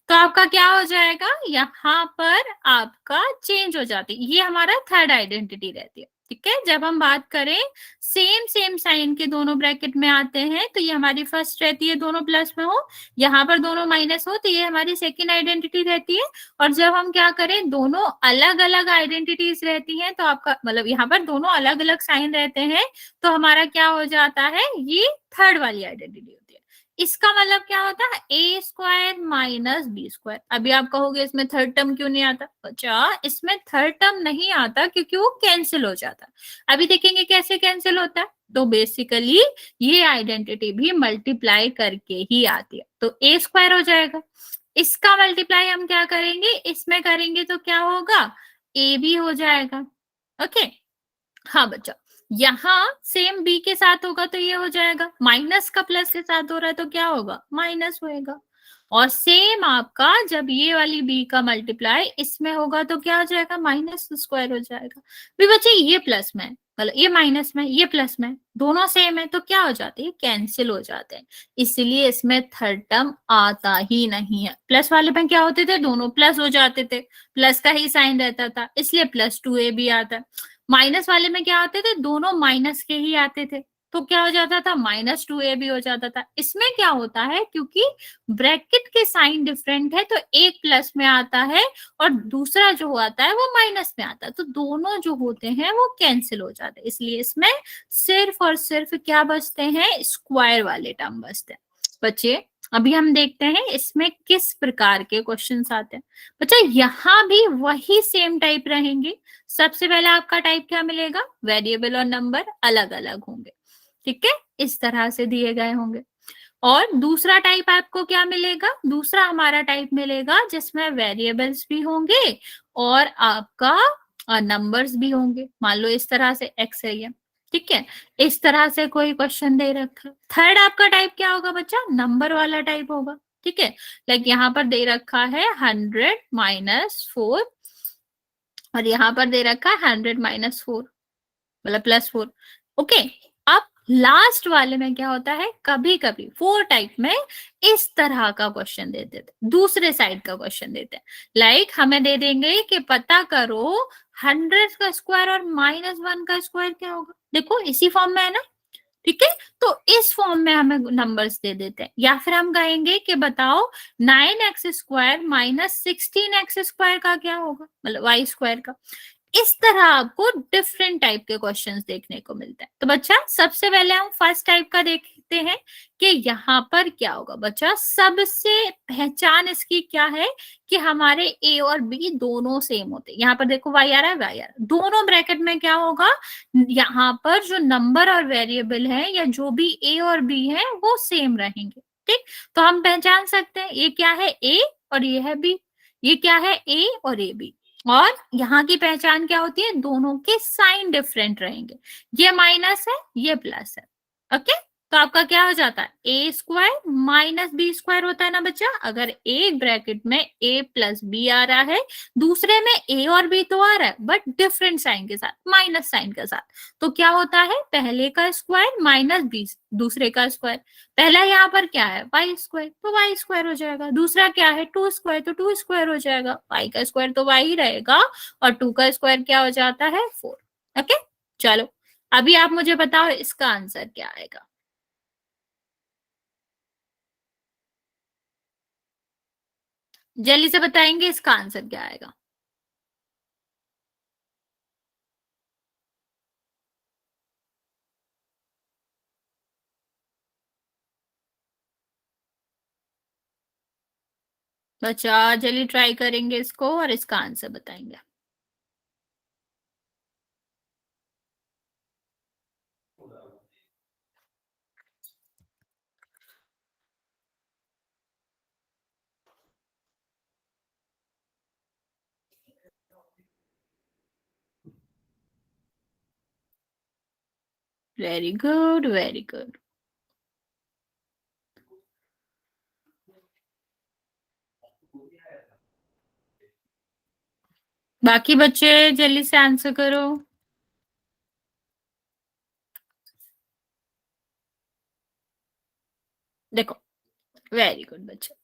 तो आपका क्या हो जाएगा? यहाँ पर आपका चेंज हो जाती है। ये हमारा थर्ड आइडेंटिटी रहती है, ठीक है। जब हम बात करें सेम सेम साइन के दोनों ब्रैकेट में आते हैं, तो ये हमारी फर्स्ट रहती है, दोनों प्लस में हो, यहाँ पर दोनों माइनस हो, तो ये हमारी सेकेंड आइडेंटिटी रहती है। और जब हम क्या करें, दोनों अलग अलग आइडेंटिटीज रहती हैं, तो आपका मतलब यहाँ पर दोनों अलग अलग साइन रहते हैं, तो हमारा क्या हो जाता है? ये थर्ड वाली आइडेंटिटी होती है। इसका मतलब क्या होता है? A² minus B²। अभी आप कहोगे इसमें थर्ड टर्म क्यों नहीं आता? अच्छा, इसमें थर्ड टर्म नहीं आता क्योंकि वो कैंसिल हो जाता है। अभी देखेंगे कैसे कैंसिल होता है। तो बेसिकली ये आइडेंटिटी भी मल्टीप्लाई करके ही आती है, तो A² हो जाएगा। इसका मल्टीप्लाई हम क्या करेंगे? इसमें करेंगे तो क्या होगा? AB हो जाएगा। ओके, हाँ बच्चा, यहाँ सेम बी के साथ होगा तो ये हो जाएगा, माइनस का प्लस के साथ हो रहा है तो क्या होगा? माइनस होएगा। और सेम आपका जब ये वाली बी का मल्टीप्लाई इसमें होगा तो क्या हो जाएगा, माइनस स्क्वायर हो जाएगा। भी बच्चे ये प्लस में मतलब ये माइनस में ये प्लस में दोनों सेम है तो क्या हो जाते हैं, कैंसिल हो जाते हैं। इसलिए इसमें थर्ड टर्म आता ही नहीं है। प्लस वाले में क्या होते थे, दोनों प्लस हो जाते थे, प्लस का ही साइन रहता था, इसलिए प्लस 2a भी आता है। माइनस वाले में क्या आते थे, दोनों माइनस के ही आते थे, तो क्या हो जाता था, -2a भी हो जाता था। इसमें क्या होता है, क्योंकि ब्रैकेट के साइन डिफरेंट है तो एक प्लस में आता है और दूसरा जो आता है वो माइनस में आता है, तो दोनों जो होते हैं वो कैंसिल हो जाते हैं। इसलिए इसमें सिर्फ और सिर्फ क्या बचते हैं, स्क्वायर वाले टर्म बचते हैं। बच्चे अभी हम देखते हैं इसमें किस प्रकार के क्वेश्चंस आते हैं। बच्चा यहाँ भी वही सेम टाइप रहेंगे। सबसे पहले आपका टाइप क्या मिलेगा, वेरिएबल और नंबर अलग अलग होंगे, ठीक है, इस तरह से दिए गए होंगे। और दूसरा टाइप आपको क्या मिलेगा, दूसरा हमारा टाइप मिलेगा जिसमें वेरिएबल्स भी होंगे और आपका नंबर्स भी होंगे। मान लो इस तरह से एक्स है ये, ठीक है, इस तरह से कोई क्वेश्चन दे रखा। थर्ड आपका टाइप क्या होगा बच्चा, नंबर वाला टाइप होगा, ठीक है। लाइक यहाँ पर दे रखा है 100 - 4 और यहाँ पर दे रखा है 100 - 4 मतलब +4, ओके। अब लास्ट वाले में क्या होता है, कभी कभी 4 टाइप में इस तरह का क्वेश्चन दे देते, दूसरे साइड का क्वेश्चन देते हैं। लाइक हमें दे देंगे कि पता करो 100 का स्क्वायर और -1 का स्क्वायर क्या होगा। देखो इसी फॉर्म में है ना, ठीक है, तो इस फॉर्म में हमें नंबर्स दे देते हैं। या फिर हम कहेंगे कि बताओ 9x² - 16x² का क्या होगा, मतलब y² का। इस तरह आपको डिफरेंट टाइप के क्वेश्चंस देखने को मिलते हैं। तो बच्चा सबसे पहले हम फर्स्ट टाइप का देखते हैं कि यहाँ पर क्या होगा। बच्चा सबसे पहचान इसकी क्या है कि हमारे a और b दोनों सेम होते हैं। यहाँ पर देखो y आ रहा है y आ रहा है, दोनों ब्रैकेट में क्या होगा, यहाँ पर जो नंबर और वेरिएबल है या जो भी a और b है वो सेम रहेंगे, ठीक। तो हम पहचान सकते हैं ये क्या है, a और ये है b, ये क्या है, a और a b। और यहाँ की पहचान क्या होती है, दोनों के साइन डिफरेंट रहेंगे, ये माइनस है ये प्लस है, ओके। तो आपका क्या हो जाता है, a² - b² होता है ना बच्चा। अगर एक ब्रैकेट में a + b आ रहा है, दूसरे में a और b तो आ रहा है बट डिफरेंट साइन के साथ, माइनस साइन के साथ, तो क्या होता है, पहले का स्क्वायर -b दूसरे का स्क्वायर। पहला यहाँ पर क्या है, y² तो y² हो जाएगा, दूसरा क्या है 2² तो 2² हो जाएगा, y का स्क्वायर तो y ही रहेगा और 2 का स्क्वायर क्या हो जाता है 4, ओके। चलो अभी आप मुझे बताओ इसका आंसर क्या आएगा। जल्दी से बताएंगे इसका आंसर क्या आएगा। बच्चा जल्दी ट्राई करेंगे इसको और इसका आंसर बताएंगे। Very good very good. बाकी बच्चे जल्दी से आंसर करो। देखो वेरी गुड बच्चे,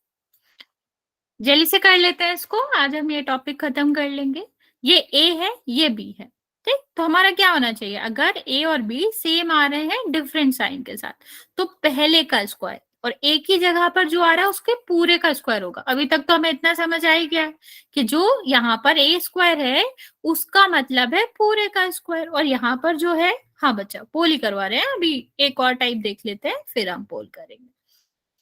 जल्दी से कर लेते हैं इसको, आज हम ये टॉपिक खत्म कर लेंगे। ये a है ये b है, ठीक। तो हमारा क्या होना चाहिए, अगर a और b सेम आ रहे हैं डिफरेंट साइन के साथ, तो पहले का स्क्वायर और एक ही जगह पर जो आ रहा है उसके पूरे का स्क्वायर होगा। अभी तक तो हमें इतना समझ आ ही गया है कि जो यहाँ पर a² है उसका मतलब है पूरे का स्क्वायर, और यहाँ पर जो है, हाँ बच्चा पोल ही करवा रहे हैं, अभी एक और टाइप देख लेते हैं फिर हम पोल करेंगे,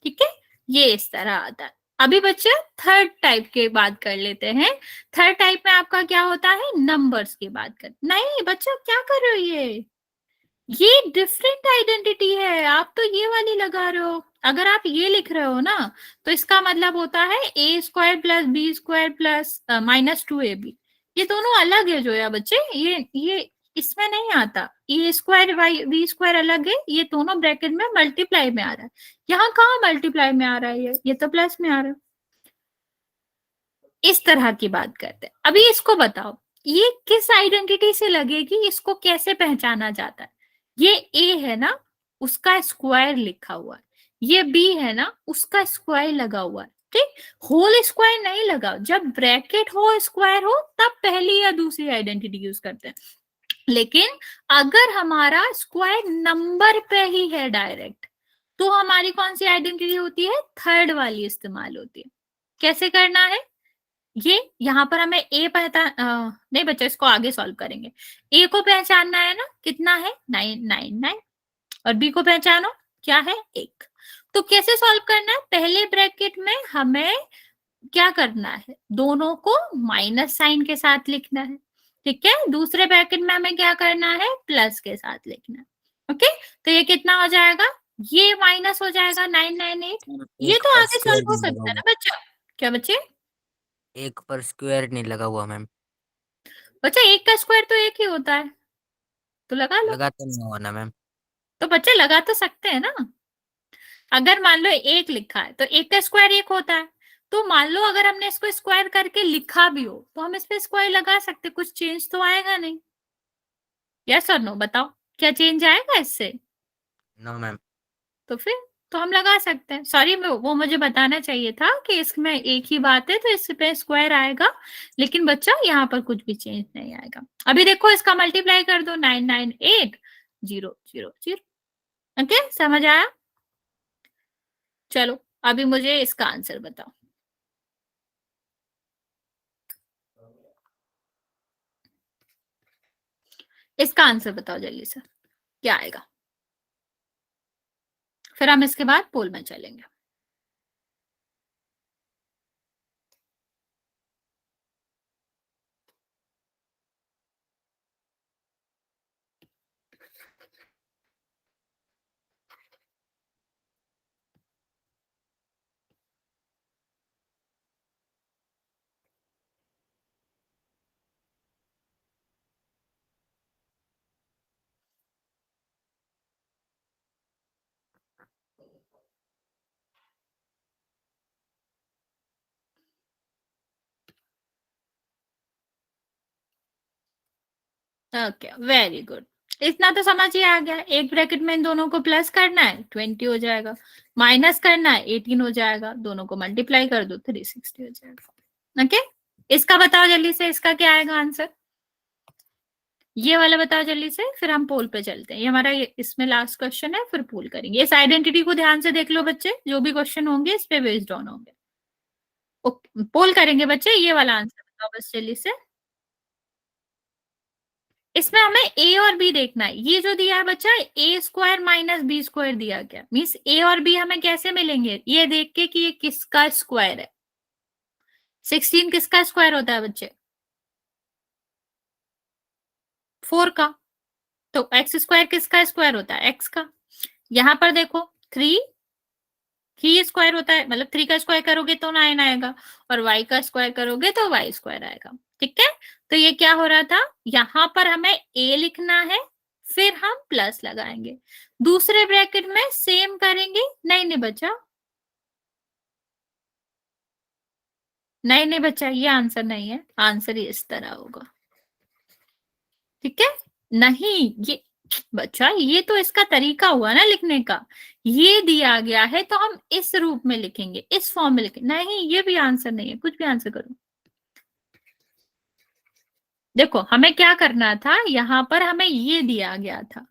ठीक है। ये इस तरह आता है। अभी बच्चे थर्ड टाइप के बात कर लेते हैं। थर्ड टाइप में आपका क्या होता है, नंबर्स की बात कर, नहीं बच्चा क्या कर रहे हो, ये डिफरेंट आइडेंटिटी है, आप तो ये वाली लगा रहे हो। अगर आप ये लिख रहे हो ना तो इसका मतलब होता है a² + b² + -2ab, ये दोनों अलग है जो है बच्चे, ये इसमें नहीं आता, ए स्क्वायर वाई बी स्क्वायर अलग है, ये दोनों ब्रैकेट में मल्टीप्लाई में आ रहा है। यहाँ कहाँ मल्टीप्लाई में आ रहा है, ये तो प्लस में आ रहा है। इस तरह की बात करते हैं। अभी इसको बताओ, ये किस आइडेंटिटी से लगेगी, इसको कैसे पहचाना जाता है? ये ए है ना, उसका स्क्वायर लिखा हुआ है, ये बी है ना, उसका स्क्वायर लगा हुआ है, ठीक। होल स्क्वायर नहीं लगा, जब ब्रैकेट हो स्क्वायर हो तब पहली या दूसरी आइडेंटिटी यूज करते हैं। लेकिन अगर हमारा स्क्वायर नंबर पे ही है डायरेक्ट, तो हमारी कौन सी आइडेंटिटी होती है, थर्ड वाली इस्तेमाल होती है। कैसे करना है, ये यहाँ पर हमें ए पहचान नहीं बच्चा, इसको आगे सॉल्व करेंगे। ए को पहचानना है ना, कितना है 999, और बी को पहचानो क्या है 1। तो कैसे सॉल्व करना है, पहले ब्रैकेट में हमें क्या करना है, दोनों को माइनस साइन के साथ लिखना है, ठीक है। दूसरे ब्रैकेट में हमें क्या करना है, प्लस के साथ लिखना है, ओके। तो ये कितना हो जाएगा, ये माइनस हो जाएगा 998। ये एक तो पर आगे स्क्वायर सॉल्व हो नहीं लगा सकता है ना हुआ, बच्चा, क्या बच्चे? एक पर स्क्वायर नहीं लगा हुआ मैम। बच्चा एक का स्क्वायर तो एक ही होता है, तो लगा लो। लगा तो नहीं हुआ ना मैम। तो बच्चे लगा तो सकते हैं ना, अगर मान लो एक लिखा है तो एक का स्क्वायर एक होता है, तो मान लो अगर हमने इसको स्क्वायर करके लिखा भी हो तो हम इस पे स्क्वायर लगा सकते, कुछ चेंज तो आएगा नहीं। यस और नो बताओ, क्या चेंज आएगा इससे? No ma'am. तो फिर तो हम लगा सकते हैं। सॉरी, वो मुझे बताना चाहिए था कि इसमें एक ही बात है तो इस पे स्क्वायर आएगा, लेकिन बच्चा यहाँ पर कुछ भी चेंज नहीं आएगा। अभी देखो इसका मल्टीप्लाई कर दो, 998,000। ओके, समझ आया? चलो अभी मुझे इसका आंसर बताओ। इसका आंसर बताओ जल्दी से, क्या आएगा? फिर हम इसके बाद पोल में चलेंगे। Okay, very good. इतना तो समझ ही आ गया, एक ब्रैकेट में इन दोनों को प्लस करना है 20 हो जाएगा, माइनस करना है 18 हो जाएगा, दोनों को मल्टीप्लाई कर दो 360 हो जाएगा। ओके, इसका बताओ जल्दी से, इसका क्या आएगा आंसर? ये वाला बताओ जल्दी से, फिर हम पोल पे चलते हैं। ये हमारा इसमें लास्ट क्वेश्चन है, फिर पोल करेंगे। इस आइडेंटिटी को ध्यान से देख लो बच्चे, जो भी क्वेश्चन होंगे इस पे बेस्ड ऑन होंगे। पोल करेंगे बच्चे, ये वाला आंसर बताओ बस जल्दी से। इसमें हमें ए और बी देखना है। ये जो दिया है बच्चा, ए स्क्वायर माइनस बी स्क्वायर दिया गया, मीन्स ए और बी हमें कैसे मिलेंगे, ये देख के कि ये किसका स्क्वायर है। 16 किसका स्क्वायर होता है बच्चे? 4 का। तो एक्स स्क्वायर किसका स्क्वायर होता है? एक्स का। यहां पर देखो 3 स्क्वायर होता है, मतलब 3 का स्क्वायर करोगे तो 9 आएगा, और y का स्क्वायर करोगे तो y स्क्वायर आएगा, ठीक है। तो ये क्या हो रहा था, यहां पर हमें a लिखना है, फिर हम प्लस लगाएंगे, दूसरे ब्रैकेट में सेम करेंगे। नहीं नहीं बच्चा, नहीं नहीं बच्चा, ये आंसर नहीं है, आंसर ही इस तरह होगा, ठीक है। नहीं, ये बच्चा ये तो इसका तरीका हुआ ना लिखने का, ये दिया गया है तो हम इस रूप में लिखेंगे, इस फॉर्म में लिखेंगे। नहीं, ये भी आंसर नहीं है, कुछ भी आंसर करो। देखो हमें क्या करना था, यहां पर हमें ये दिया गया था,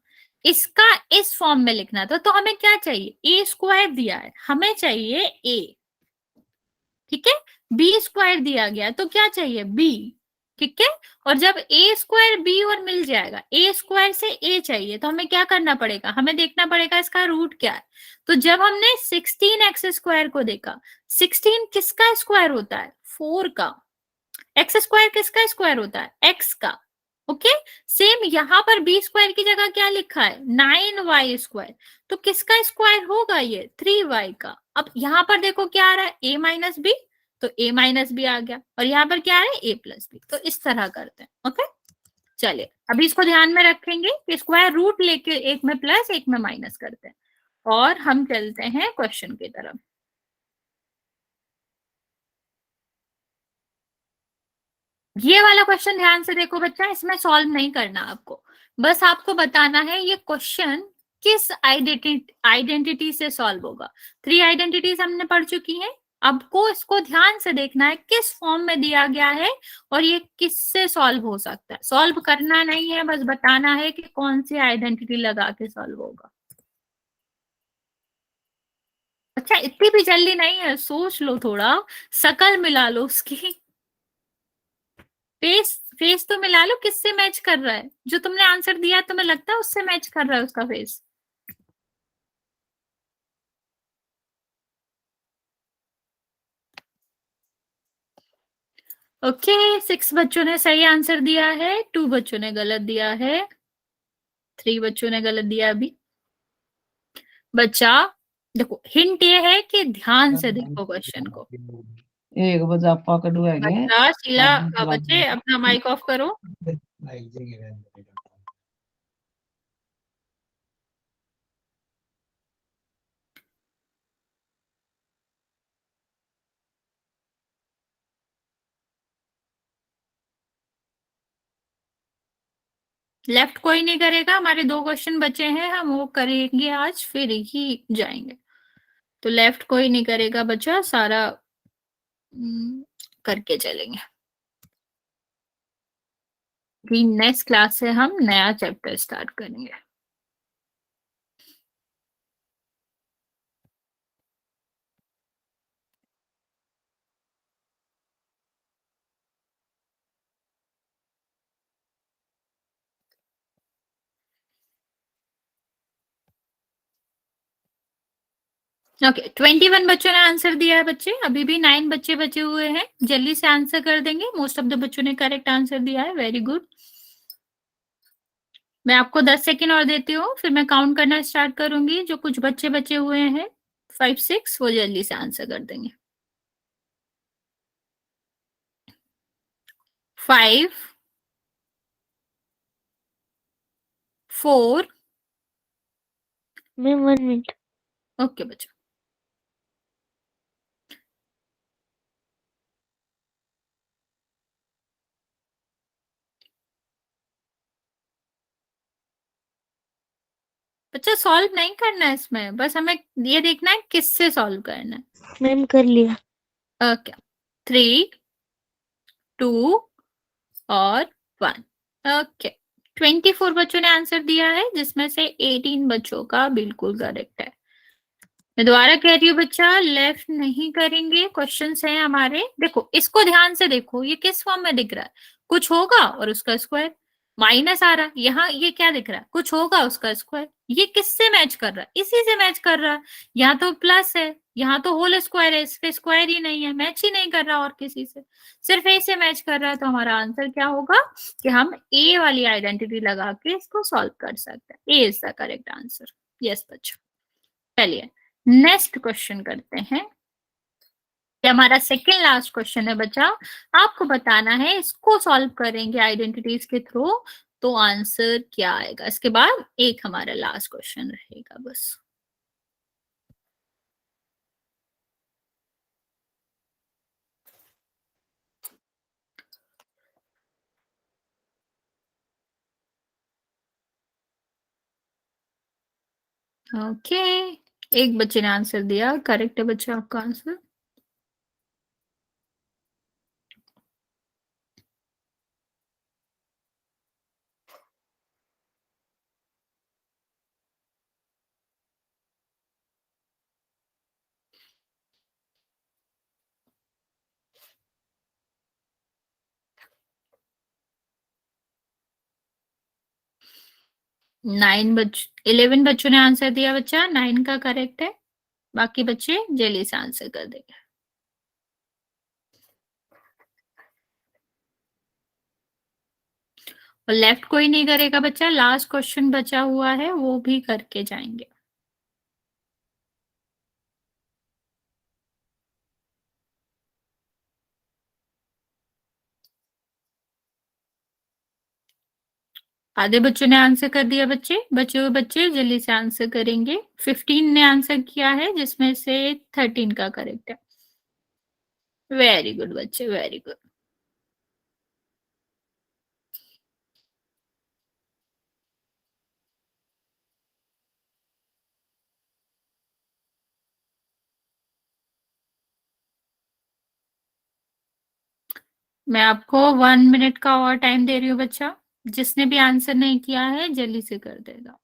इसका इस फॉर्म में लिखना था, तो हमें क्या चाहिए, ए स्क्वायर दिया है, हमें चाहिए ए, ठीक है। बी स्क्वायर दिया गया तो क्या चाहिए, बी, ठीक है। और जब ए स्क्वायर बी और मिल जाएगा, ए स्क्वायर से ए चाहिए, तो हमें क्या करना पड़ेगा, हमें देखना पड़ेगा इसका रूट क्या है। तो जब हमने 16x स्क्वायर को देखा, 16 किसका स्क्वायर होता है, 4 का। एक्स स्क्वायर किसका स्क्वायर होता है, एक्स का, ओके। सेम यहां पर बी स्क्वायर की जगह क्या लिखा है, 9y स्क्वायर, तो किसका स्क्वायर होगा ये, 3y का। अब यहां पर देखो क्या आ रहा है, a माइनस बी, तो a माइनस बी आ गया, और यहाँ पर क्या है, a प्लस बी। तो इस तरह करते हैं, ओके। चलिए अभी इसको ध्यान में रखेंगे कि स्क्वायर रूट लेके एक में प्लस एक में माइनस करते हैं और हम चलते हैं क्वेश्चन की तरफ। ये वाला क्वेश्चन ध्यान से देखो बच्चा, इसमें सॉल्व नहीं करना आपको, बस आपको बताना है ये क्वेश्चन किस आइडेंटिटी से सॉल्व होगा। 3 आइडेंटिटीज हमने पढ़ चुकी हैं, आपको इसको ध्यान से देखना है किस फॉर्म में दिया गया है और ये किससे सॉल्व हो सकता है। सॉल्व करना नहीं है, बस बताना है कि कौन सी आइडेंटिटी लगा के सॉल्व होगा। अच्छा इतनी भी जल्दी नहीं है, सोच लो थोड़ा, शकल मिला लो उसकी, फेस फेस तो मिला लो, किससे मैच कर रहा है, जो तुमने आंसर दिया तुम्हें लगता है उससे मैच कर रहा है उसका फेस। ओके 6 बच्चों ने सही आंसर दिया है, 2 बच्चों ने गलत दिया है, 3 बच्चों ने गलत दिया। अभी बच्चा देखो हिंट ये है कि ध्यान से देखो क्वेश्चन को। एक बजा पकड़ू है बच्चा शीला, बच्चे अपना माइक ऑफ करो। लेफ्ट कोई नहीं करेगा, हमारे 2 क्वेश्चन बचे हैं, हम वो करेंगे आज फिर ही जाएंगे। तो लेफ्ट कोई नहीं करेगा बच्चा, सारा करके चलेंगे। नेक्स्ट क्लास से हम नया चैप्टर स्टार्ट करेंगे। ओके 21 बच्चों ने आंसर दिया है बच्चे, अभी भी 9 बच्चे बचे हुए हैं, जल्दी से आंसर कर देंगे। मोस्ट ऑफ द बच्चों ने करेक्ट आंसर दिया है, वेरी गुड। मैं आपको 10 सेकेंड और देती हूँ, फिर मैं काउंट करना स्टार्ट करूंगी। जो कुछ बच्चे बचे हुए हैं 5 6 वो जल्दी से आंसर कर देंगे। 5 4 मैम 1 मिनट। ओके बच्चों, बच्चा सॉल्व नहीं करना है इसमें, बस हमें ये देखना है किससे सॉल्व करना है। मैम कर लिया। ओके 3 2 और 1। ओके 24 बच्चों ने आंसर दिया है, जिसमें से 18 बच्चों का बिल्कुल करेक्ट है। मैं दोबारा कह रही हूँ बच्चा, लेफ्ट नहीं करेंगे, क्वेश्चंस हैं हमारे। देखो इसको ध्यान से देखो, ये किस फॉर्म में दिख रहा है, कुछ होगा और उसका स्क्वायर, माइनस आ रहा है यहाँ, ये क्या दिख रहा है, कुछ होगा उसका स्क्वायर। ये किससे मैच कर रहा है, इसी से मैच कर रहा है। यहाँ तो प्लस है, यहाँ तो होल स्क्वायर है, इसके स्क्वायर ही नहीं है, मैच ही नहीं कर रहा और किसी से, सिर्फ ए से मैच कर रहा है। तो हमारा आंसर क्या होगा कि हम ए वाली आइडेंटिटी लगा के इसको सॉल्व कर सकते हैं। A is the correct answer. Yes बच्चों, चलिए नेक्स्ट क्वेश्चन करते हैं। ये हमारा सेकेंड लास्ट क्वेश्चन है बच्चा, आपको बताना है, इसको सॉल्व करेंगे आइडेंटिटीज के थ्रू, तो आंसर क्या आएगा। इसके बाद एक हमारा लास्ट क्वेश्चन रहेगा बस। ओके एक बच्चे ने आंसर दिया, करेक्ट है बच्चा आपका आंसर। नाइन 11 बच्चों ने आंसर दिया बच्चा, 9 का करेक्ट है। बाकी बच्चे जल्दी से आंसर कर देंगे। और लेफ्ट कोई नहीं करेगा बच्चा, लास्ट क्वेश्चन बचा हुआ है वो भी करके जाएंगे। आधे बच्चों ने आंसर कर दिया। बच्चे बचे हुए बच्चे जल्दी से आंसर करेंगे। 15 ने आंसर किया है, जिसमें से 13 का करेक्ट है। वेरी गुड बच्चे, वेरी गुड। मैं आपको 1 मिनट का और टाइम दे रही हूँ बच्चा। जिसने भी आंसर नहीं किया है जल्दी से कर देगा।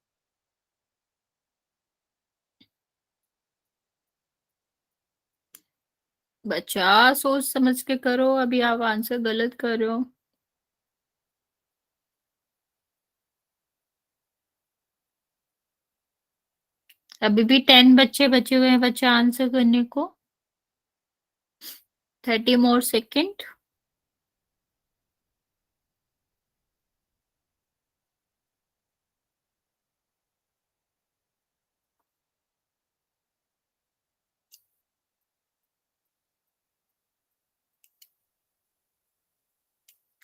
बच्चा सोच समझ के करो, अभी आप आंसर गलत कर रहे हो। अभी भी 10 बच्चे बचे हुए हैं बच्चा आंसर करने को। 30 more second.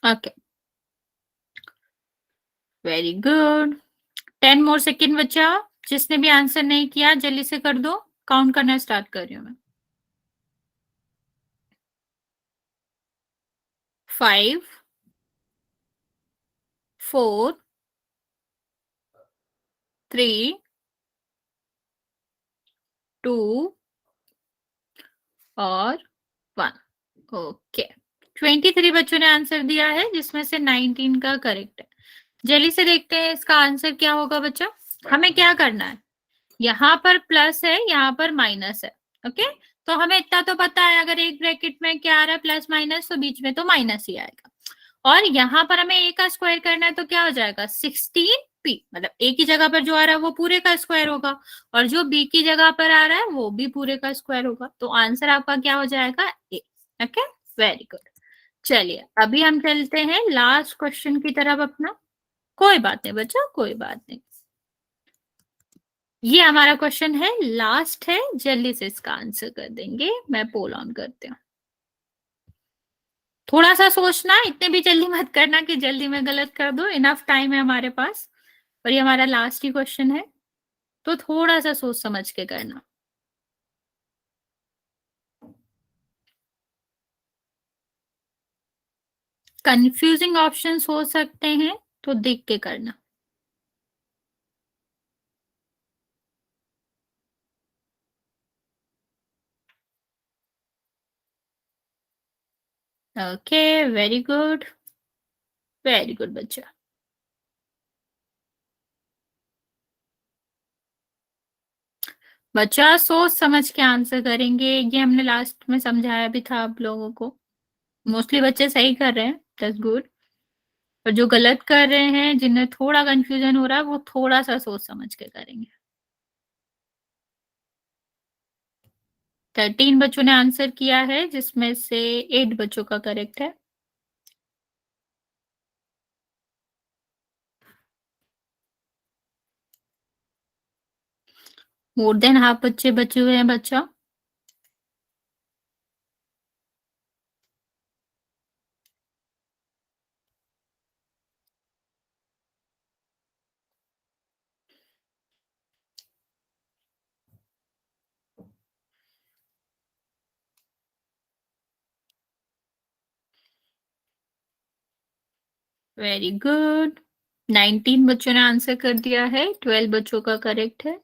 Okay, very good. 10 more second बच्चा। जिसने भी आंसर नहीं किया जल्दी से कर दो। काउंट करना स्टार्ट कर रही हूँ मैं। 5 4 3 2 और 1। ओके, 23 बच्चों ने आंसर दिया है, जिसमें से 19 का करेक्ट है। जल्दी से देखते हैं इसका आंसर क्या होगा बच्चा। हमें क्या करना है, यहाँ पर प्लस है, यहाँ पर माइनस है। ओके, तो हमें इतना तो पता है, अगर एक ब्रैकेट में क्या आ रहा है प्लस माइनस, तो बीच में तो माइनस ही आएगा। और यहाँ पर हमें ए का स्क्वायर करना है, तो क्या हो जाएगा 16p, मतलब ए की जगह पर जो आ रहा है वो पूरे का स्क्वायर होगा, और जो बी की जगह पर आ रहा है वो भी पूरे का स्क्वायर होगा। तो आंसर आपका क्या हो जाएगा ए। Okay, very good. चलिए अभी हम चलते हैं लास्ट क्वेश्चन की तरफ अपना। कोई बात नहीं बच्चा, कोई बात नहीं। ये हमारा क्वेश्चन है, लास्ट है, जल्दी से इसका आंसर कर देंगे। मैं पोल ऑन करती हूँ। थोड़ा सा सोचना, इतने भी जल्दी मत करना कि जल्दी में गलत कर दो। इनफ टाइम है हमारे पास, और ये हमारा लास्ट ही क्वेश्चन है, तो थोड़ा सा सोच समझ के करना। कंफ्यूजिंग ऑप्शंस हो सकते हैं, तो देख के करना। Okay, very good, very good बच्चा। बच्चा सोच समझ के आंसर करेंगे, ये हमने लास्ट में समझाया भी था आप लोगों को। मोस्टली बच्चे सही कर रहे हैं, दैट्स गुड। और जो गलत कर रहे हैं, जिन्हें थोड़ा कंफ्यूजन हो रहा है, वो थोड़ा सा सोच समझ के करेंगे। 13 बच्चों ने आंसर किया है, जिसमें से 8 बच्चों का करेक्ट है। मोर देन हाफ बच्चे बचे हुए हैं बच्चा। Very good. 19 बच्चों ने आंसर कर दिया है, 12 बच्चों का करेक्ट है।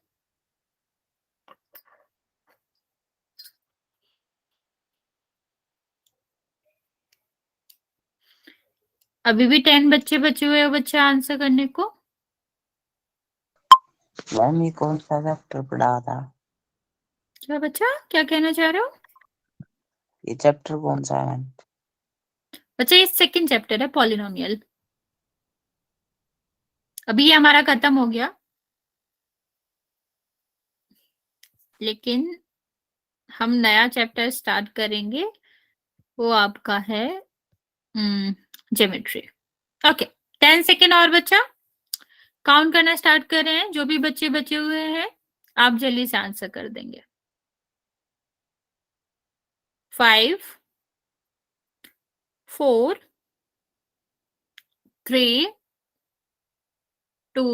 अभी भी 10 बच्चे बचे हुए हैं बच्चा आंसर करने को। मैम ये कौन सा चैप्टर पढ़ा था? क्या बच्चा, क्या कहना चाह रहे हो? ये चैप्टर कौन सा है मैम? बच्चा ये सेकंड चैप्टर है, पॉलिनोमियल। अभी ये हमारा खत्म हो गया, लेकिन हम नया चैप्टर स्टार्ट करेंगे, वो आपका है ज्योमेट्री। ओके, 10 सेकेंड और बच्चा। काउंट करना स्टार्ट कर रहे हैं। जो भी बच्चे बचे हुए हैं आप जल्दी से आंसर कर देंगे। 5 4 3 2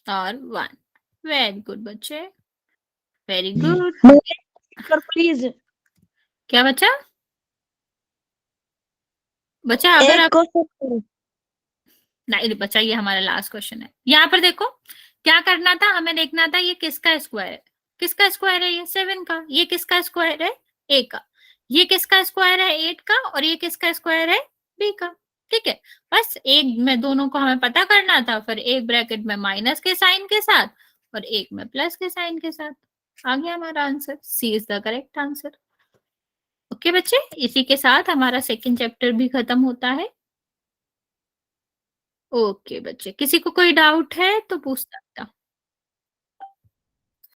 और 1। वेरी गुड बच्चे, वेरी गुड। सर प्लीज क्या बचा? बचा अगर एक आप क्वेश्चन नहीं बचा, ये हमारा लास्ट क्वेश्चन है। यहाँ पर देखो क्या करना था, हमें देखना था ये किसका स्क्वायर है। किसका स्क्वायर है? ये 7 का। ये किसका स्क्वायर है? ए का। ये किसका स्क्वायर है? 8 का। और ये किसका स्क्वायर है? बी का। ठीक है, बस एक में दोनों को हमें पता करना था, फिर एक ब्रैकेट में माइनस के साइन के साथ और एक में प्लस के साइन के साथ। आ गया हमारा answer, C is the correct answer. Okay बच्चे, इसी के साथ हमारा सेकेंड चैप्टर भी खत्म होता है। ओके बच्चे, किसी को कोई डाउट है तो पूछ सकता।